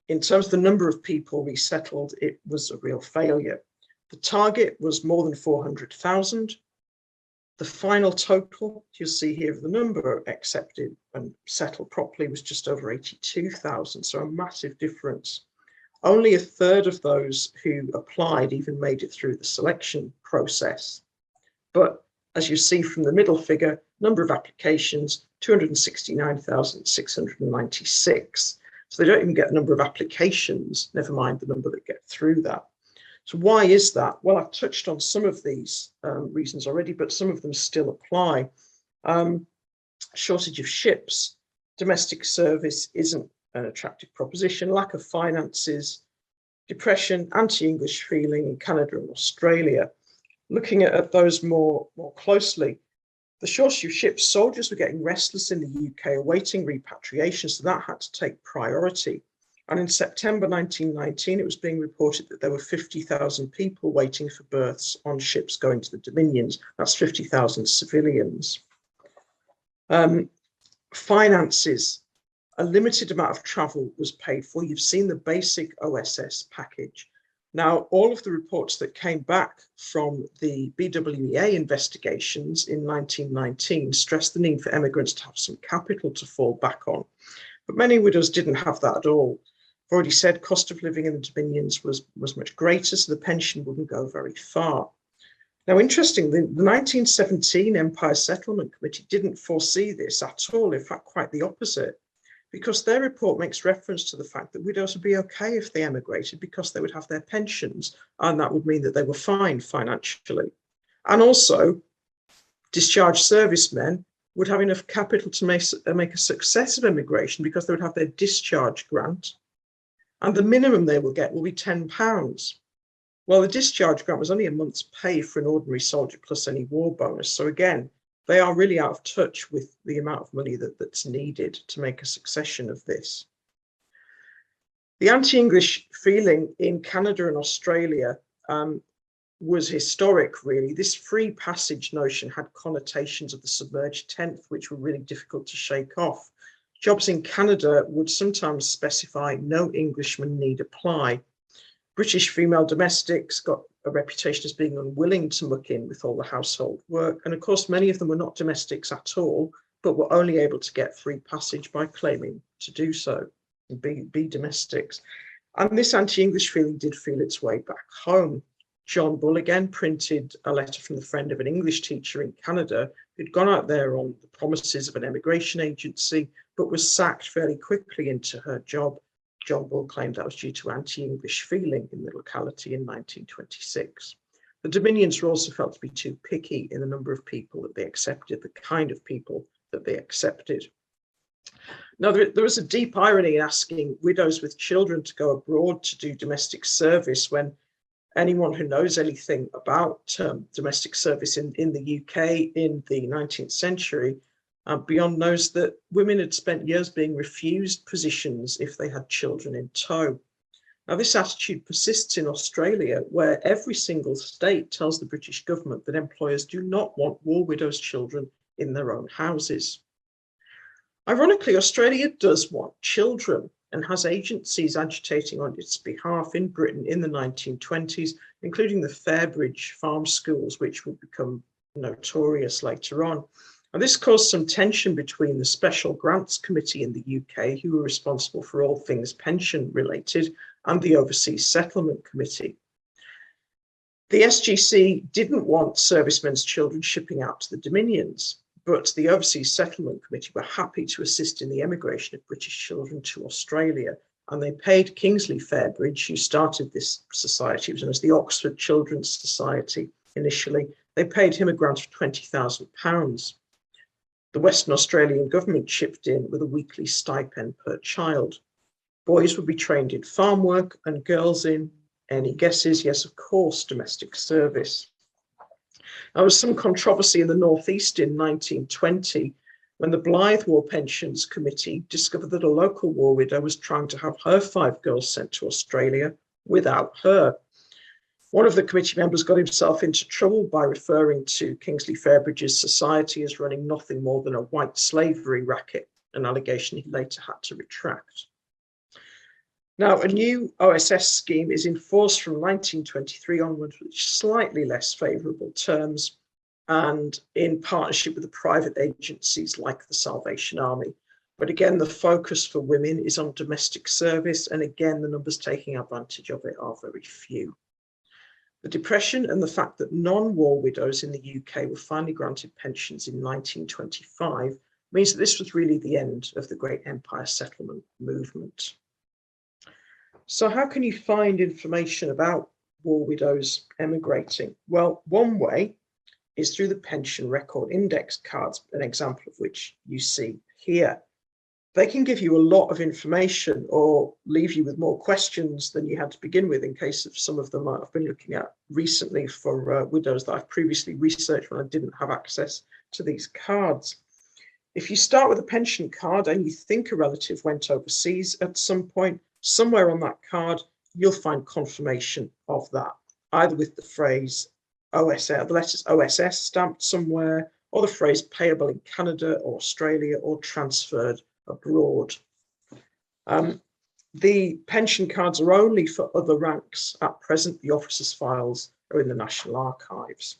In terms of the number of people resettled, it was a real failure. The target was more than 400,000. The final total, you'll see here, of the number accepted and settled properly was just over 82,000, so a massive difference. Only a third of those who applied even made it through the selection process. But as you see from the middle figure, number of applications, 269,696. So they don't even get the number of applications, never mind the number that get through that. So why is that? Well, I've touched on some of these reasons already, but some of them still apply. Shortage of ships, domestic service isn't an attractive proposition, lack of finances, depression, anti-English feeling in Canada and Australia. Looking at those more closely, the shortage of ships, soldiers were getting restless in the UK awaiting repatriation, so that had to take priority. And in September 1919, it was being reported that there were 50,000 people waiting for berths on ships going to the Dominions. That's 50,000 civilians. Finances, a limited amount of travel was paid for. You've seen the basic OSS package. Now, all of the reports that came back from the BWEA investigations in 1919 stressed the need for emigrants to have some capital to fall back on. But many widows didn't have that at all. I've already said cost of living in the Dominions was much greater, so the pension wouldn't go very far. Now, interestingly, the 1917 Empire Settlement Committee didn't foresee this at all, in fact, quite the opposite, because their report makes reference to the fact that widows would be okay if they emigrated because they would have their pensions, and that would mean that they were fine financially. And also, discharged servicemen would have enough capital to make a success of immigration because they would have their discharge grant, and the minimum they will get will be £10. Well, the discharge grant was only a month's pay for an ordinary soldier plus any war bonus. So again, they are really out of touch with the amount of money that's needed to make a succession of this. The anti-English feeling in Canada and Australia was historic, really. This free passage notion had connotations of the submerged tenth, which were really difficult to shake off. Jobs in Canada would sometimes specify no Englishman need apply. British female domestics got a reputation as being unwilling to muck in with all the household work. And of course, many of them were not domestics at all, but were only able to get free passage by claiming to do so and be domestics. And this anti-English feeling did feel its way back home. John Bull again printed a letter from the friend of an English teacher in Canada who'd gone out there on the promises of an emigration agency, but was sacked fairly quickly into her job. John Bull claimed that was due to anti-English feeling in the locality in 1926. The Dominions were also felt to be too picky in the number of people that they accepted, the kind of people that they accepted. Now, there is a deep irony in asking widows with children to go abroad to do domestic service when anyone who knows anything about domestic service in the UK in the 19th century beyond knows that women had spent years being refused positions if they had children in tow. Now, this attitude persists in Australia, where every single state tells the British government that employers do not want war widows' children in their own houses. Ironically, Australia does want children and has agencies agitating on its behalf in Britain in the 1920s, including the Fairbridge farm schools, which would become notorious later on. And this caused some tension between the Special Grants Committee in the UK, who were responsible for all things pension related, and the Overseas Settlement Committee. The SGC didn't want servicemen's children shipping out to the Dominions, but the Overseas Settlement Committee were happy to assist in the emigration of British children to Australia. And they paid Kingsley Fairbridge, who started this society, it was known as the Oxford Children's Society initially, they paid him a grant of £20,000. The Western Australian government chipped in with a weekly stipend per child. Boys would be trained in farm work and girls in, any guesses? Yes, of course, domestic service. There was some controversy in the Northeast in 1920 when the Blythe War Pensions Committee discovered that a local war widow was trying to have her 5 girls sent to Australia without her. One of the committee members got himself into trouble by referring to Kingsley Fairbridge's society as running nothing more than a white slavery racket, an allegation he later had to retract. Now, a new OSS scheme is in force from 1923 onwards, with slightly less favourable terms and in partnership with the private agencies like the Salvation Army. But again, the focus for women is on domestic service, and again, the numbers taking advantage of it are very few. The Depression and the fact that non-war widows in the UK were finally granted pensions in 1925 means that this was really the end of the Great Empire settlement movement. So how can you find information about war widows emigrating? Well, one way is through the pension record index cards, an example of which you see here. They can give you a lot of information or leave you with more questions than you had to begin with, in case of some of them I've been looking at recently for widows that I've previously researched when I didn't have access to these cards. If you start with a pension card and you think a relative went overseas at some point, somewhere on that card, you'll find confirmation of that, either with the phrase OSS, the letters OSS stamped somewhere, or the phrase payable in Canada or Australia or transferred abroad. The pension cards are only for other ranks at present. The officers' files are in the National Archives.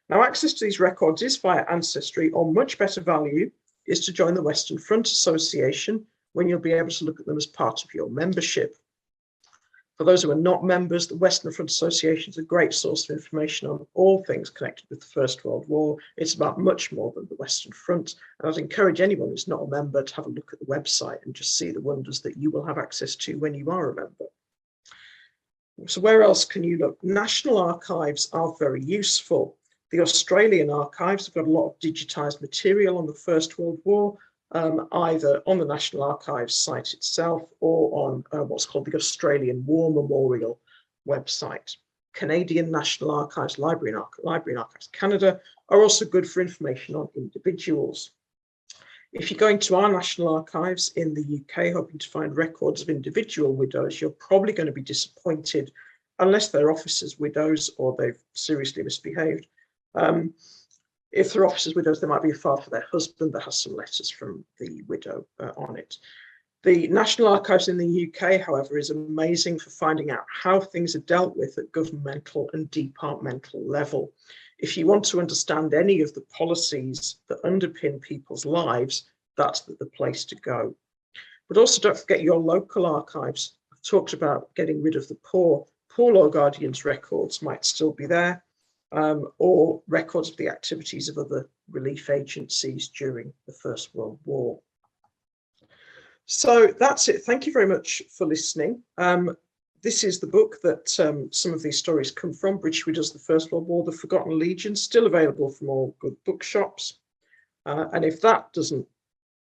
Now, access to these records is via Ancestry, or much better value is to join the Western Front Association, when you'll be able to look at them as part of your membership. For those who are not members, the Western Front Association is a great source of information on all things connected with the First World War. It's about much more than the Western Front. And I'd encourage anyone who's not a member to have a look at the website and just see the wonders that you will have access to when you are a member. So where else can you look? National archives are very useful. The Australian archives have got a lot of digitised material on the First World War, either on the National Archives site itself or on what's called the Australian War Memorial website. Canadian National Archives, Library and Archives Canada are also good for information on individuals. If you're going to our National Archives in the UK hoping to find records of individual widows, you're probably going to be disappointed unless they're officers' widows or they've seriously misbehaved. If they're officers' widows, there might be a file for their husband that has some letters from the widow on it. The National Archives in the UK, however, is amazing for finding out how things are dealt with at governmental and departmental level. If you want to understand any of the policies that underpin people's lives, that's the place to go. But also don't forget your local archives. I've talked about getting rid of the poor. Poor Law Guardians records might still be there, or records of the activities of other relief agencies during the First World War. So that's it. Thank you very much for listening. This is the book that some of these stories come from, British Widows of the First World War, The Forgotten Legion, still available from all good bookshops. And if that doesn't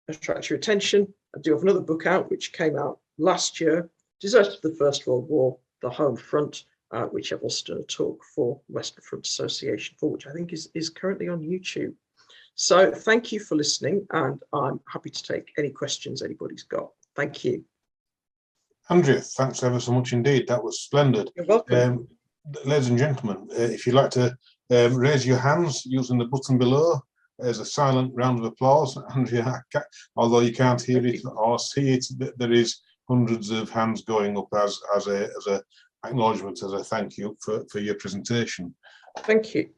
attract your attention, I do have another book out, which came out last year, Deserters of the First World War, The Home Front, which I've also done a talk for Western Front Association for, which I think is currently on YouTube. So thank you for listening, and I'm happy to take any questions anybody's got. Thank you. Andrea, thanks ever so much indeed. That was splendid. You're welcome. Ladies and gentlemen, if you'd like to raise your hands using the button below, there's a silent round of applause. Andrea, although you can't hear it or see it, there is hundreds of hands going up as a acknowledgement, as a thank you for your presentation. Thank you.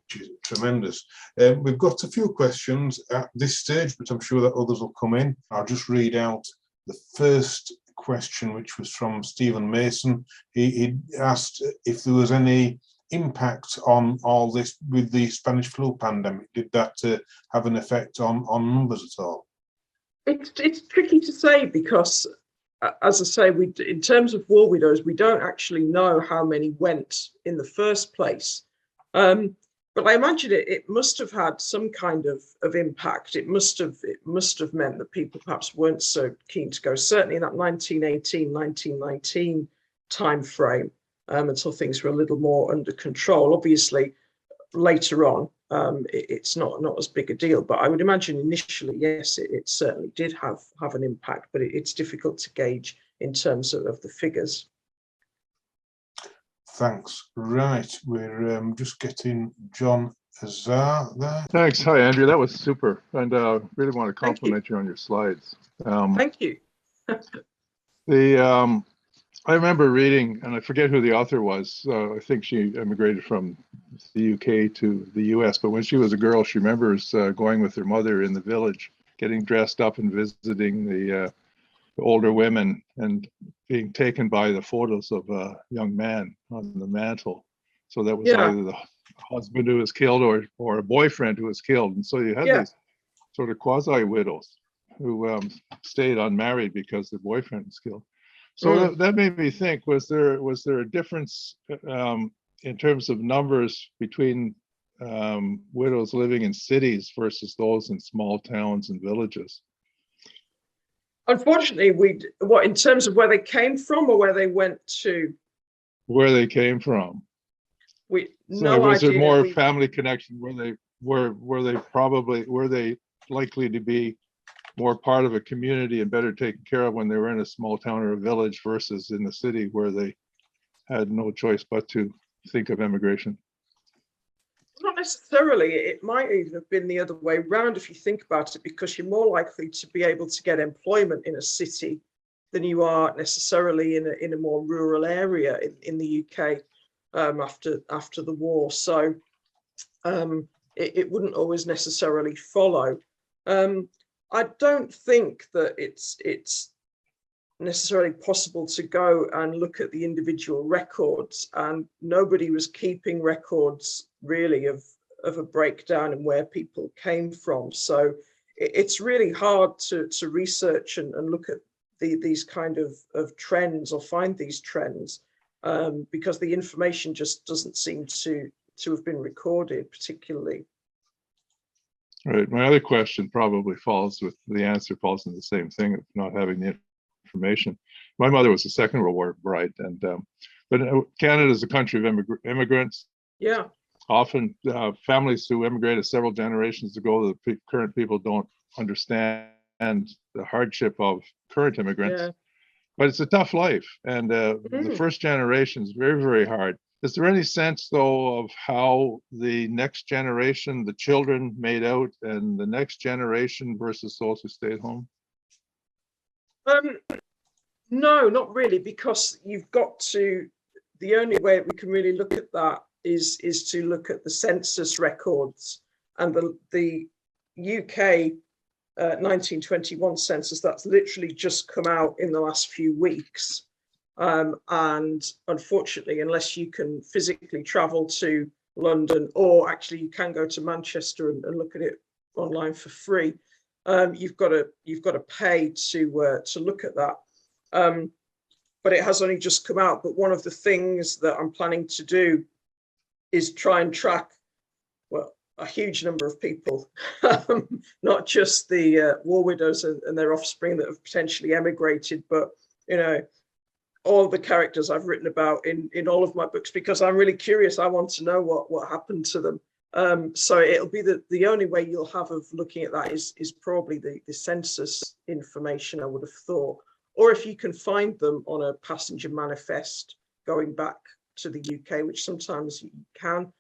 Tremendous. We've got a few questions at this stage, but I'm sure that others will come in. I'll just read out the first question, which was from Stephen Mason. He asked if there was any impact on all this with the Spanish flu pandemic. Did that have an effect on numbers at all? It's tricky to say because, as I say, in terms of war widows, we don't actually know how many went in the first place. But I imagine it must have had some kind of impact. It must have meant that people perhaps weren't so keen to go, certainly in that 1918, 1919 time frame, until things were a little more under control. Obviously, later on, it's not as big a deal, but I would imagine initially, yes, it certainly did have an impact, but it's difficult to gauge in terms of the figures. Thanks. Right, we're just getting John Azar there. Thanks. Hi, Andrea. That was super. And really want to compliment you on your slides. Thank you. I remember reading, and I forget who the author was. I think she immigrated from the UK to the US. But when she was a girl, she remembers going with her mother in the village, getting dressed up and visiting the older women and being taken by the photos of a young man on the mantle. So that was either the husband who was killed or a boyfriend who was killed. And so you had these sort of quasi-widows who stayed unmarried because their boyfriend was killed. So that made me think, was there a difference in terms of numbers between widows living in cities versus those in small towns and villages? Unfortunately, what in terms of where they came from or where they went to? Where they came from. Was there more family connection? Were they likely to be more part of a community and better taken care of when they were in a small town or a village versus in the city where they had no choice but to think of immigration? Not necessarily. It might even have been the other way around if you think about it, because you're more likely to be able to get employment in a city than you are necessarily in a more rural area in the UK after the war. So it wouldn't always necessarily follow. I don't think that it's necessarily possible to go and look at the individual records, and nobody was keeping records really of a breakdown in where people came from. So it's really hard to research and look at these kind of trends or find these trends because the information just doesn't seem to have been recorded particularly. Right. My other question probably falls in the same thing of not having the information. My mother was a Second World War bride, and but Canada is a country of immigrants. Yeah. Often families who immigrated several generations ago, the current people don't understand the hardship of current immigrants. Yeah. But it's a tough life, and the first generation is very, very hard. Is there any sense, though, of how the next generation, the children made out, and the next generation versus those who stayed home? No, not really, because you've got to, the only way we can really look at that is to look at the census records, and the UK 1921 census that's literally just come out in the last few weeks. And unfortunately, unless you can physically travel to London, or actually you can go to Manchester and look at it online for free, you've got to pay to look at that. But it has only just come out. But one of the things that I'm planning to do is try and track, well, a huge number of people, not just the war widows and their offspring that have potentially emigrated, but, you know, all the characters I've written about in all of my books, because I'm really curious. I want to know what happened to them. So it'll be the only way you'll have of looking at that is probably the census information, I would have thought. Or if you can find them on a passenger manifest going back to the UK, which sometimes you can.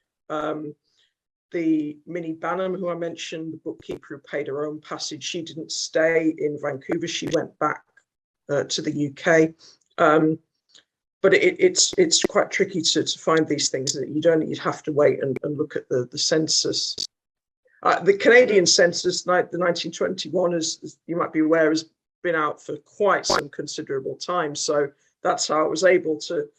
The Minnie Banham, who I mentioned, the bookkeeper who paid her own passage, she didn't stay in Vancouver. She went back to the UK. But it's quite tricky to find these things. That you'd have to wait and look at the census. The Canadian census, the 1921, as you might be aware, has been out for quite some considerable time. So that's how I was able to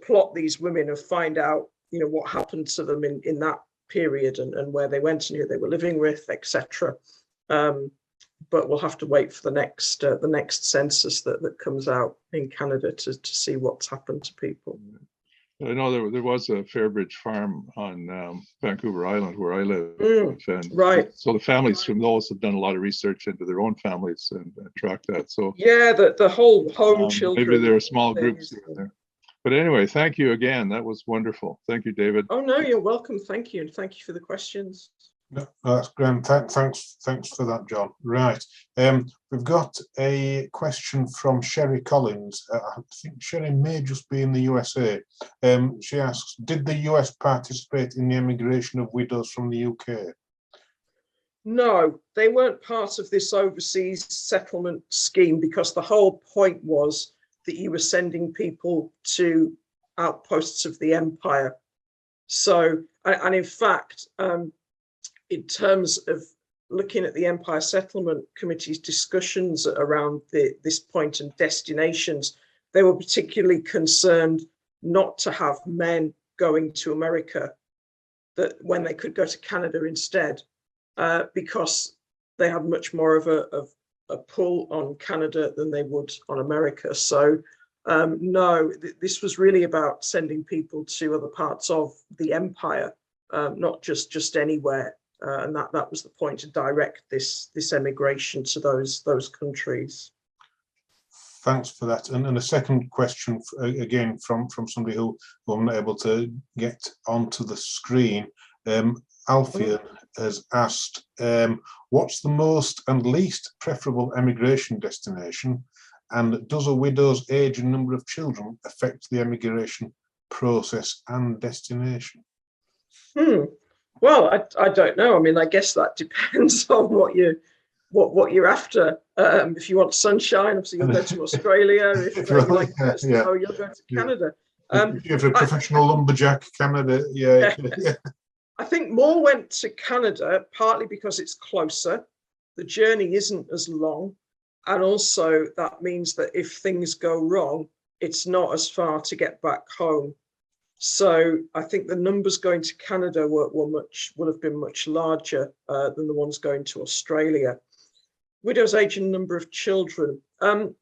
plot these women and find out, you know, what happened to them in that period and where they went and who they were living with, etc. But we'll have to wait for the next census that comes out in Canada to see what's happened to people. I know there was a Fairbridge farm on Vancouver Island where I live. And right. So the families from those have done a lot of research into their own families and tracked that. So yeah, the whole home children. Maybe there are small groups there. But anyway, thank you again. That was wonderful. Thank you, David. Oh no, you're welcome. Thank you, and thank you for the questions. No, that's grand. Thanks for that, John. Right. We've got a question from Sherry Collins. I think Sherry may just be in the USA. She asks, did the US participate in the emigration of widows from the UK? No, they weren't part of this overseas settlement scheme, because the whole point was that you were sending people to outposts of the empire. So, and in fact, in terms of looking at the Empire Settlement Committee's discussions around this point and destinations, they were particularly concerned not to have men going to America, that when they could go to Canada instead, because they had much more of a pull on Canada than they would on America. So no, this was really about sending people to other parts of the empire, not just anywhere. And that was the point, to direct this emigration to those countries. Thanks for that. And a second question, again, from somebody who I'm not able to get onto the screen. Alfia has asked, what's the most and least preferable emigration destination? And does a widow's age and number of children affect the emigration process and destination? Well, I don't know. I mean, I guess that depends on what you're after. If you want sunshine, obviously you'll go to Australia. If you like snow, you'll go to Canada. If you're a professional lumberjack, Canada, yeah. I think more went to Canada, partly because it's closer. The journey isn't as long. And also that means that if things go wrong, it's not as far to get back home. So I think the numbers going to Canada would have been much larger than the ones going to Australia. Widow's age and number of children. Not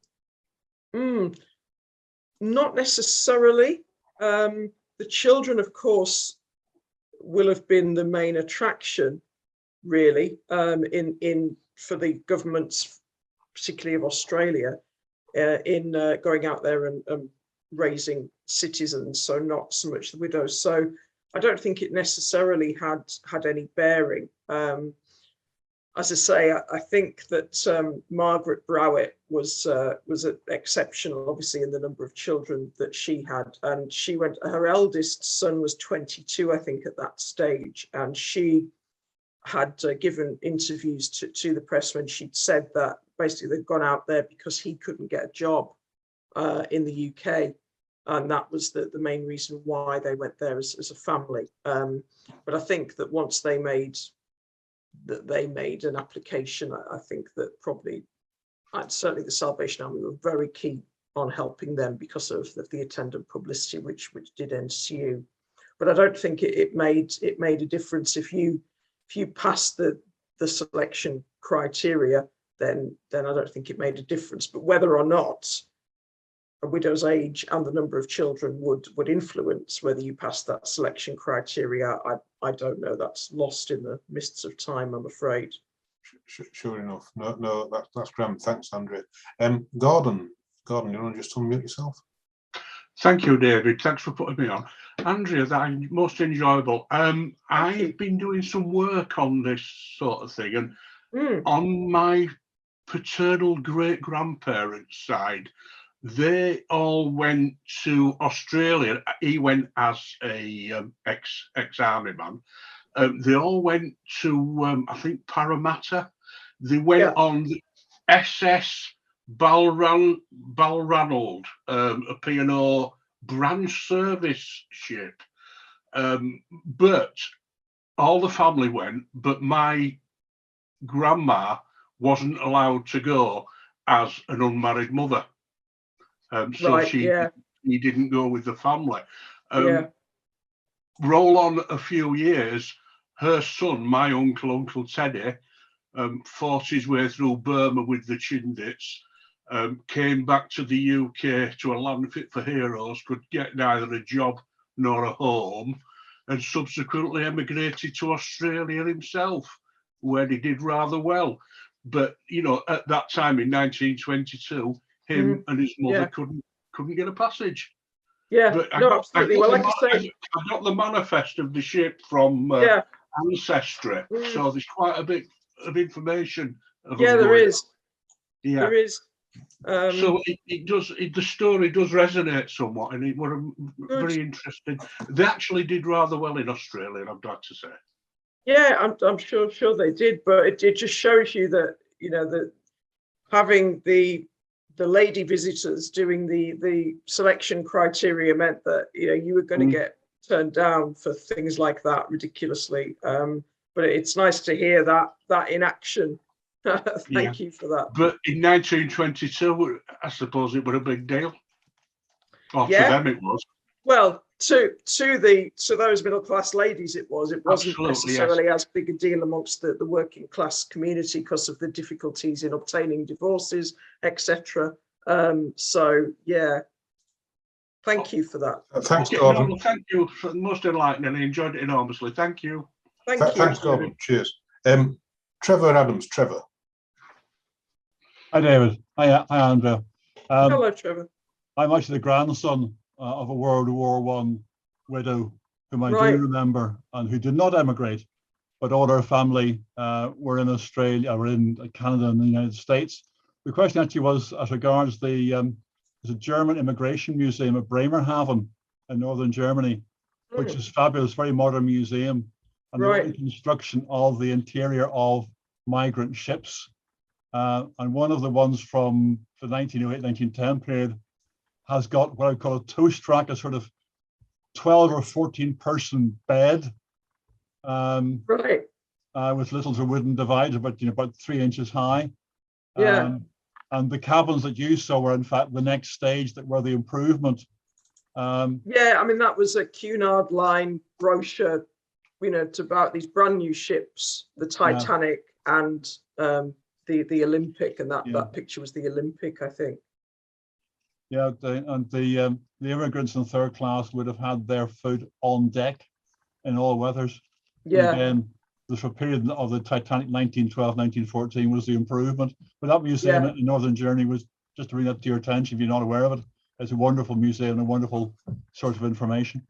necessarily. The children, of course, will have been the main attraction, really, for the governments, particularly of Australia, in going out there and raising citizens, so not so much the widows. So I don't think it necessarily had any bearing. As I say, I think that Margaret Browett was exceptional, obviously, in the number of children that she had. And her eldest son was 22, I think, at that stage. And she had given interviews to the press when she'd said that basically they'd gone out there because he couldn't get a job. in the UK. And that was the main reason why they went there as a family. But I think that once they made an application, I think that probably, certainly the Salvation Army were very keen on helping them because of the attendant publicity which did ensue. But I don't think it made a difference if you passed the selection criteria, then I don't think it made a difference. But whether or not a widow's age and the number of children would influence whether you pass that selection criteria, I don't know. That's lost in the mists of time, I'm afraid. Sure enough. No, that's grand. Thanks, Andrea. Gordon, you want to just unmute yourself? Thank you, David. Thanks for putting me on. Andrea, that most enjoyable. I've been doing some work on this sort of thing, and on my paternal great-grandparents' side, they all went to Australia. He went as a ex-army man. They all went to, I think, Parramatta. They went on the SS Balranald, a P&O branch service ship. But all the family went, but my grandma wasn't allowed to go as an unmarried mother. So she didn't go with the family. Roll on a few years, her son, my Uncle Teddy, fought his way through Burma with the Chindits, came back to the UK, to a land fit for heroes, could get neither a job nor a home, and subsequently emigrated to Australia himself, where he did rather well. But, you know, at that time in 1922, him and his mother couldn't get a passage. But absolutely. Well, like I say, I got the manifest of the ship from Ancestry, so there's quite a bit of information. There is. Yeah, there is. So it does. The story does resonate somewhat, and it was very interesting. They actually did rather well in Australia, I'd like to say. Yeah, I'm sure they did, but it just shows you that, you know, that having the lady visitors doing the selection criteria meant that, you know, you were going to get turned down for things like that ridiculously. But it's nice to hear that in action. Thank you for that. But in 1922, I suppose it was a big deal. Or to them it was. Well, to those middle class ladies, it wasn't necessarily as big a deal amongst the working class community because of the difficulties in obtaining divorces, etc. So yeah, thank you for that. Thanks, Gordon. No, thank you. Most enlightening. I enjoyed it enormously. Thank you. Thanks, Gordon. Cheers. Trevor Adams. Trevor. Hi, David. Hi, Andrea. Hello, Trevor. I'm actually the grandson of a World War I widow whom I do remember and who did not emigrate, but all our family were in Australia, were in Canada and the United States. The question actually was as regards there's a German immigration museum at Bremerhaven in northern Germany, which is fabulous, very modern museum, and the reconstruction of the interior of migrant ships. And one of the ones from the 1908-1910 period has got what I call a toast rack, a sort of 12 or 14 person bed, with little wooden divides about 3 inches high. And the cabins that you saw were in fact the next stage that were the improvement. I mean, that was a Cunard Line brochure, you know, to about these brand new ships, the Titanic and the Olympic, and that picture was the Olympic, I think. Yeah, the immigrants in third class would have had their food on deck in all weathers. Yeah. And then the period of the Titanic 1912, 1914 was the improvement. But that museum in Northern Germany was, just to bring that to your attention if you're not aware of it, it's a wonderful museum and a wonderful source of information.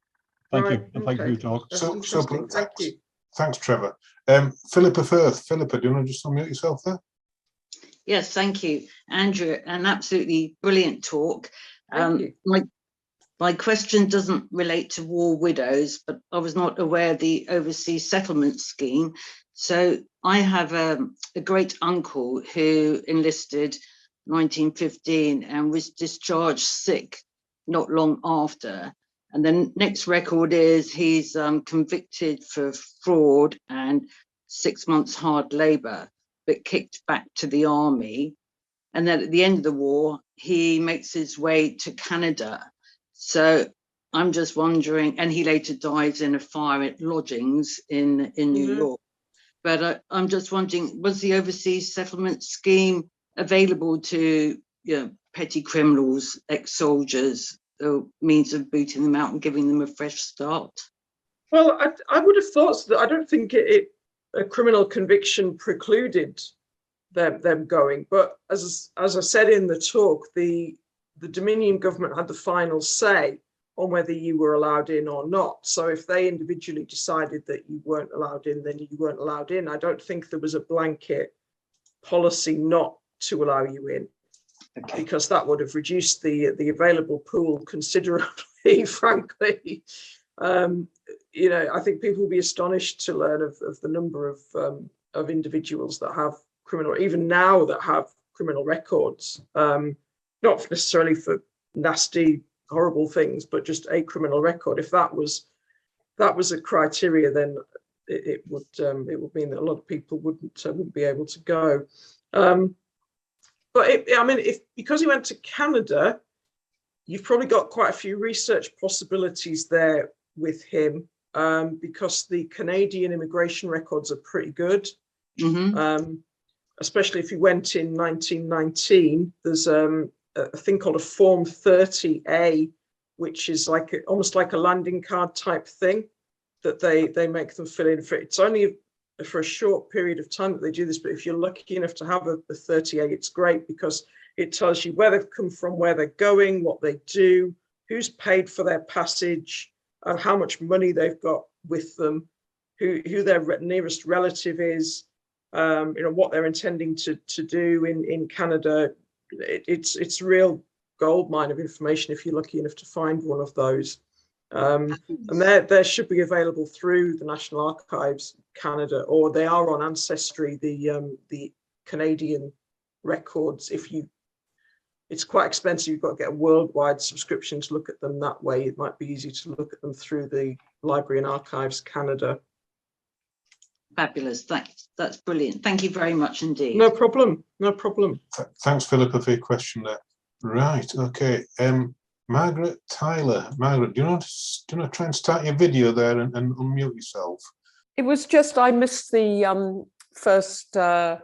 Thank you. And thank you for your talk. Thank you. Thanks, Trevor. Philippa Firth. Philippa, do you want to just unmute yourself there? Yes, thank you, Andrew. An absolutely brilliant talk. My question doesn't relate to war widows, but I was not aware of the overseas settlement scheme. So I have a great uncle who enlisted 1915 and was discharged sick not long after. And the next record is he's convicted for fraud and 6 months hard labor, but kicked back to the army. And then at the end of the war, he makes his way to Canada. So I'm just wondering, and he later dies in a fire at lodgings in New York. But I'm just wondering, was the overseas settlement scheme available to petty criminals, ex-soldiers, means of booting them out and giving them a fresh start? Well, I would have thought so. I don't think a criminal conviction precluded them going, but as I said in the talk, the Dominion government had the final say on whether you were allowed in or not. So if they individually decided that you weren't allowed in, then you weren't allowed in. I don't think there was a blanket policy not to allow you in, because that would have reduced the available pool considerably, frankly. I think people will be astonished to learn of the number of individuals that have criminal, even now, that have criminal records, not necessarily for nasty, horrible things, but just a criminal record. If that was a criteria, then it would mean that a lot of people wouldn't be able to go. But because he went to Canada, you've probably got quite a few research possibilities there with him, because the Canadian immigration records are pretty good. Especially if he went in 1919, there's a thing called a Form 30A, which is almost like a landing card type thing that they make them fill in for. It's only for a short period of time that they do this, but if you're lucky enough to have a 30A, it's great, because it tells you where they've come from, where they're going, what they do, who's paid for their passage, and how much money they've got with them, who their nearest relative is, what they're intending to do in Canada. It's a real gold mine of information if you're lucky enough to find one of those. And they should be available through the National Archives Canada, or they are on Ancestry, the Canadian records. It's quite expensive. You've got to get a worldwide subscription to look at them that way. It might be easy to look at them through the Library and Archives Canada. Fabulous. That's brilliant. Thank you very much indeed. No problem. No problem. Thanks, Philippa, for your question there. Right. Okay. Margaret Tyler. Margaret, do you want to try and start your video there and unmute yourself? It was just I missed the first 10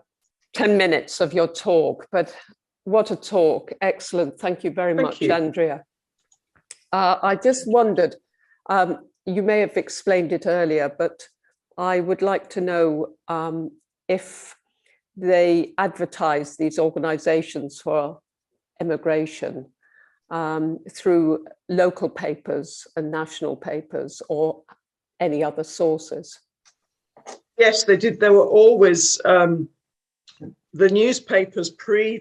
minutes of your talk, but what a talk. Excellent. Thank you very much, Andrea. I just wondered, you may have explained it earlier, but I would like to know if they advertise these organizations for emigration through local papers and national papers or any other sources. Yes, they did. There were always the newspapers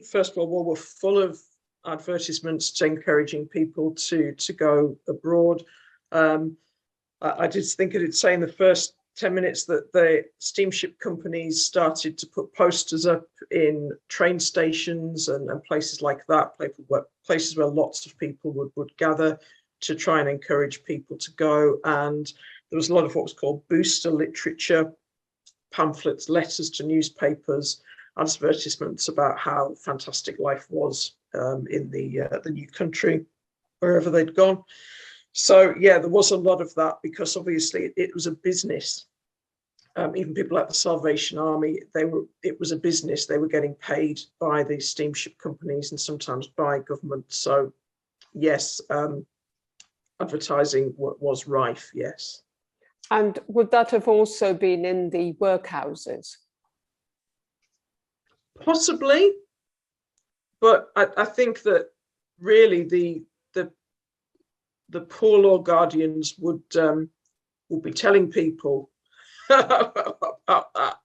First World War were full of advertisements encouraging people to go abroad. I did think it'd say in the first 10 minutes that the steamship companies started to put posters up in train stations and places like that, places where lots of people would gather to try and encourage people to go. And there was a lot of what was called booster literature, pamphlets, letters to newspapers, advertisements about how fantastic life was in the new country, wherever they'd gone. So yeah, there was a lot of that, because obviously it was a business. Even people like the Salvation Army, it was a business. They were getting paid by the steamship companies and sometimes by government. So yes, advertising was rife, yes. And would that have also been in the workhouses? Possibly, but I think that really the poor law guardians would be telling people about that.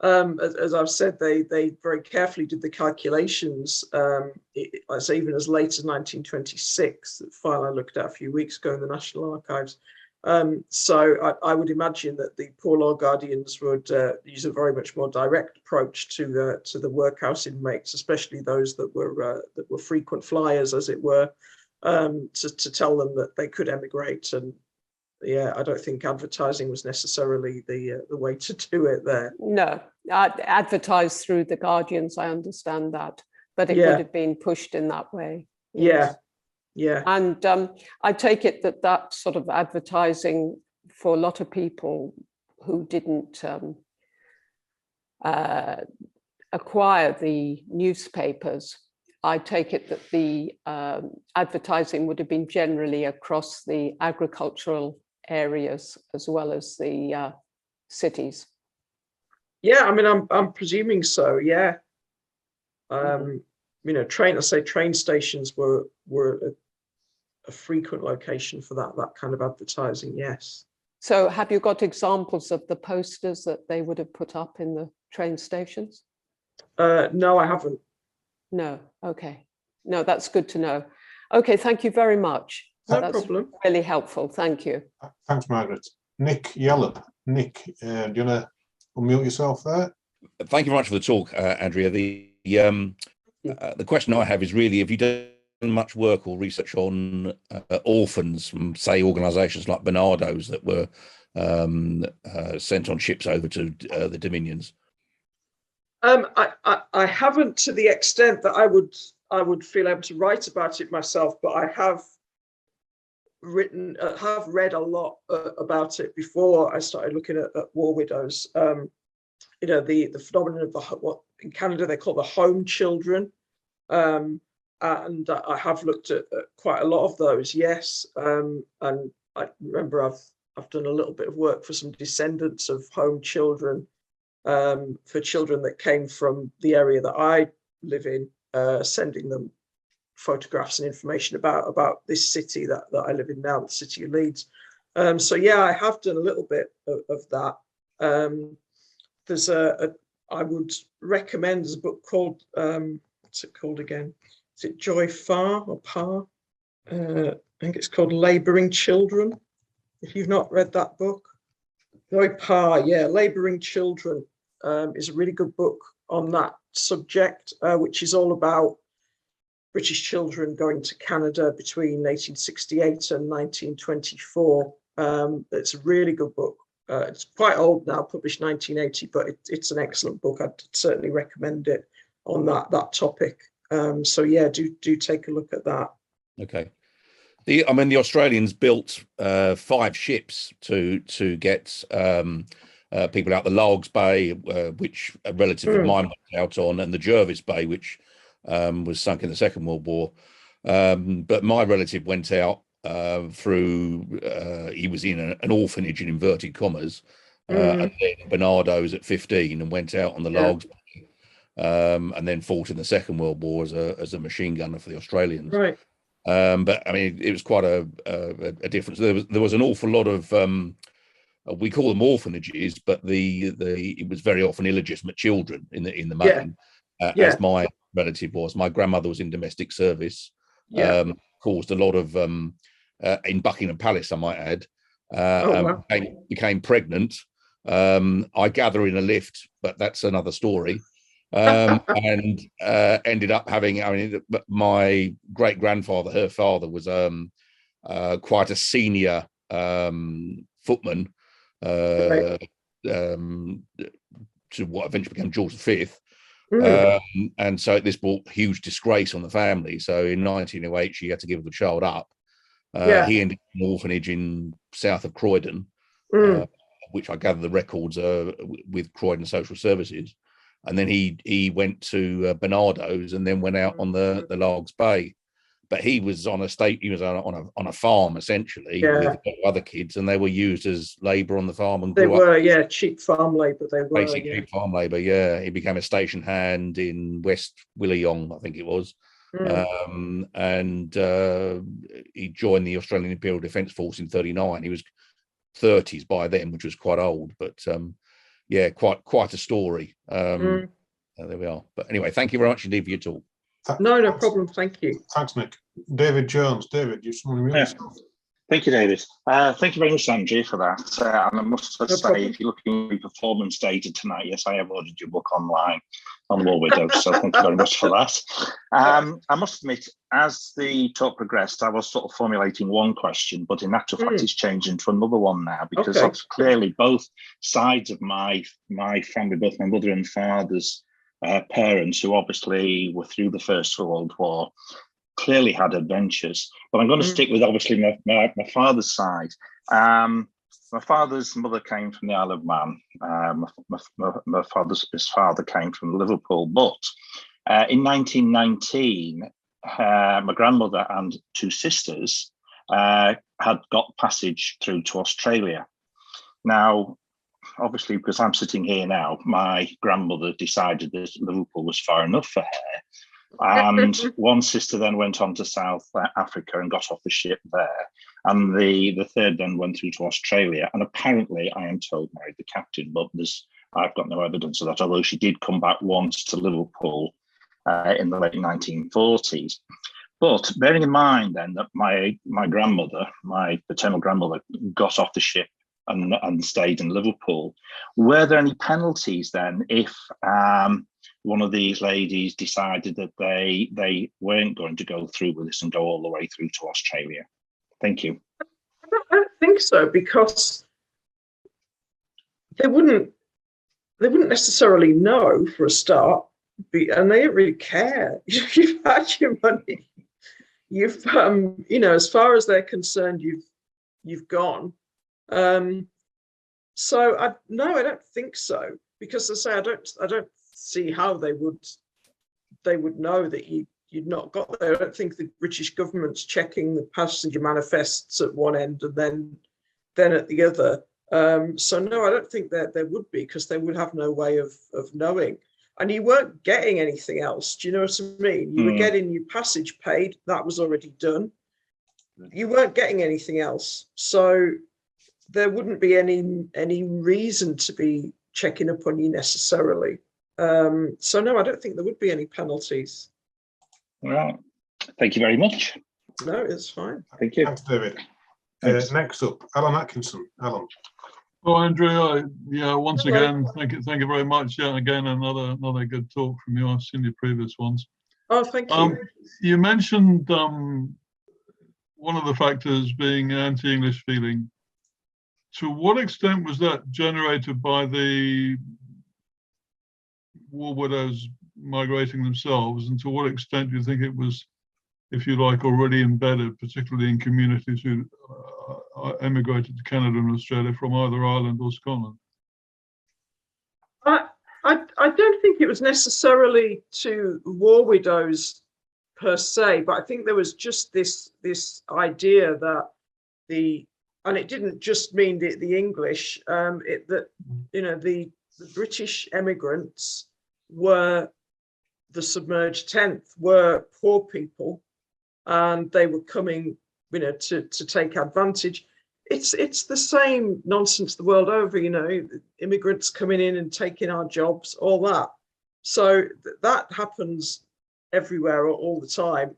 As I've said, they very carefully did the calculations. Even as late as 1926, the file I looked at a few weeks ago in the National Archives, So I would imagine that the Poor Law Guardians would use a very much more direct approach to the workhouse inmates, especially those that were frequent flyers, as it were, to tell them that they could emigrate. And yeah, I don't think advertising was necessarily the way to do it there. No, advertised through the Guardians, I understand that, but it would have been pushed in that way. Yes. Yeah. And I take it that sort of advertising for a lot of people who didn't acquire the newspapers, I take it that the advertising would have been generally across the agricultural areas as well as the cities. Yeah, I mean, I'm presuming so. Yeah. You know, train stations were a frequent location for that kind of advertising. Yes. So have you got examples of the posters that they would have put up in the train stations? No, I haven't. No. Okay. No, that's good to know. Okay, thank you very much. No problem. Really helpful. Thank you. Thanks, Margaret. Nick Yallop. Nick, do you want to unmute yourself there? Thank you very much for the talk, Andrea. The question I have is really, have you done much work or research on orphans from, say, organisations like Barnardo's that were sent on ships over to the Dominions? I haven't, to the extent that I would feel able to write about it myself, but I have read a lot about it before I started looking at war widows. You know, the phenomenon of what in Canada they call the home children, and I have looked at quite a lot of those. Yes, and I remember I've done a little bit of work for some descendants of home children, for children that came from the area that I live in, sending them photographs and information about this city that I live in now, the city of Leeds. So yeah, I have done a little bit of that. There's I would recommend, there's a book called, what's it called again? Is it Joy Farr or Parr? I think it's called Labouring Children. If you've not read that book. Joy Parr, yeah, Labouring Children is a really good book on that subject, which is all about British children going to Canada between 1868 and 1924. It's a really good book. It's quite old now, published 1980, but it's an excellent book. I'd certainly recommend it on that topic. So yeah, do take a look at that. Okay. I mean, the Australians built 5 ships to get people out the Largs Bay, which a relative of mine went out on, and the Jervis Bay, which was sunk in the Second World War. But my relative went out through, he was in an orphanage in inverted commas, and then Barnardo's at 15 and went out on the Largs Bay, and then fought in the Second World War as a machine gunner for the Australians. Right. But I mean, it was quite a difference. There was an awful lot of we call them orphanages, but it was very often illegitimate children in the main, as my relative was. My grandmother was in domestic service, caused a lot of in Buckingham Palace, I might add, wow. became pregnant. I gather in a lift, but that's another story. And ended up having, I mean, my great grandfather, her father, was quite a senior footman to what eventually became George V. And so this brought huge disgrace on the family. So in 1908, she had to give the child up. He ended up in an orphanage in south of Croydon, which I gather the records are with Croydon Social Services. And then he went to Barnardo's and then went out on the Largs Bay. But he was on a farm essentially with other kids, and they were used as labour on the farm. And they were, cheap farm labour. They were basic cheap farm labour. Yeah, he became a station hand in West Willeyong, I think it was, and he joined the Australian Imperial Defence Force in '39. He was 30s by then, which was quite old, but quite a story. There we are. But anyway, thank you very much indeed for your talk. No problem. Thank you. Thanks, Nick. David Jones. David, you just want to mute yourself? Thank you, David. Thank you very much, Andrea, for that. And I must say, problem. if you're looking at performance data tonight, yes, I have ordered your book online on the War Widows, so thank you very much for that. I must admit, as the talk progressed, I was sort of formulating one question, but in actual fact, it's changed into another one now, because clearly both sides of my family, both my mother and father's parents, who obviously were through the First World War, clearly had adventures. But I'm going to stick with obviously my father's side. My father's mother came from the Isle of Man. My his father came from Liverpool. But in 1919, my grandmother and two sisters had got passage through to Australia. Now, obviously, because I'm sitting here now, my grandmother decided that Liverpool was far enough for her. And one sister then went on to South Africa and got off the ship there. And the third then went through to Australia. And apparently, I am told, married the captain, but I've got no evidence of that, although she did come back once to Liverpool in the late 1940s. But bearing in mind then that my grandmother, my paternal grandmother, got off the ship and stayed in Liverpool, were there any penalties then if one of these ladies decided that they weren't going to go through with this and go all the way through to Australia? Thank you. I don't think so, because they wouldn't necessarily know for a start, and they don't really care. You've had your money. You've as far as they're concerned, you've gone. So I don't think so, because as I say, I don't see how they would know that you'd not got there. I don't think the British government's checking the passenger manifests at one end and then at the other. So no, I don't think that there would be, because they would have no way of knowing. And you weren't getting anything else. Do you know what I mean? You were getting your passage paid. That was already done. You weren't getting anything else. So there wouldn't be any reason to be checking up on you necessarily. So no, I don't think there would be any penalties. All right. Thank you very much. No, it's fine. Thank you. Thanks, David. Next up, Alan Atkinson. Alan. Oh, Andrea, yeah, once again, thank you very much. Yeah, again, another good talk from you. I've seen your previous ones. Oh, thank you. You mentioned one of the factors being anti-English feeling. To what extent was that generated by the war widows migrating themselves, and to what extent do you think it was, if you like, already embedded, particularly in communities who emigrated to Canada and Australia from either Ireland or Scotland? I don't think it was necessarily to war widows per se, but I think there was just this idea that and it didn't just mean the English, the British emigrants were the submerged tenth, were poor people, and they were coming, to take advantage. It's the same nonsense the world over, immigrants coming in and taking our jobs, all that. So that happens everywhere all the time.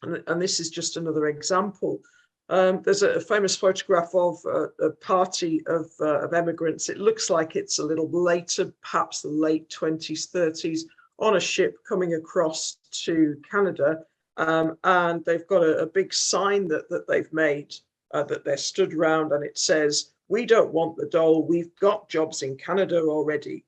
And this is just another example. There's a famous photograph of a party of emigrants. It looks like it's a little later, perhaps the late 20s, 30s, on a ship coming across to Canada. And they've got a big sign that they've made that they're stood around, and it says, "We don't want the dole, we've got jobs in Canada already."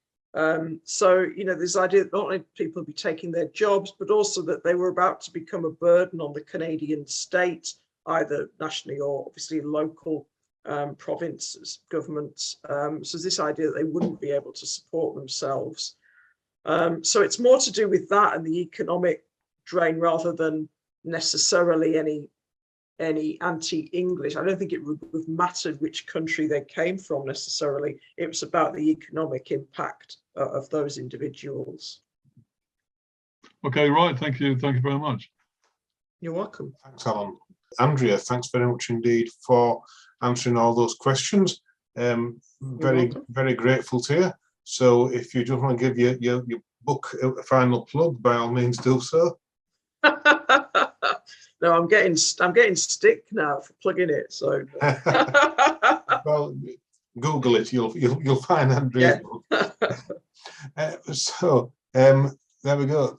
So, this idea that not only people be taking their jobs, but also that they were about to become a burden on the Canadian state, either nationally or obviously local provinces, governments. So this idea that they wouldn't be able to support themselves. So it's more to do with that and the economic drain rather than necessarily any anti-English. I don't think it would have mattered which country they came from necessarily. It was about the economic impact of those individuals. Okay, right. Thank you. Thank you very much. You're welcome. Thanks, Alan. Andrea, thanks very much indeed for answering all those questions. Very grateful to you. So if you just want to give your book a final plug, by all means do so. No, I'm getting stick now for plugging it. So well, Google it. You'll find Andrea's book. There we go.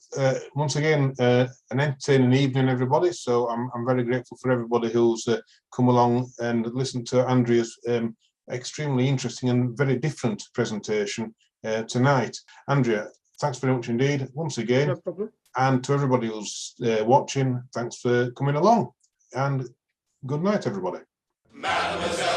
Once again, an entertaining evening, everybody. So I'm very grateful for everybody who's come along and listened to Andrea's extremely interesting and very different presentation tonight. Andrea, thanks very much indeed, once again. No problem. And to everybody who's watching, thanks for coming along. And good night, everybody. Mademoiselle.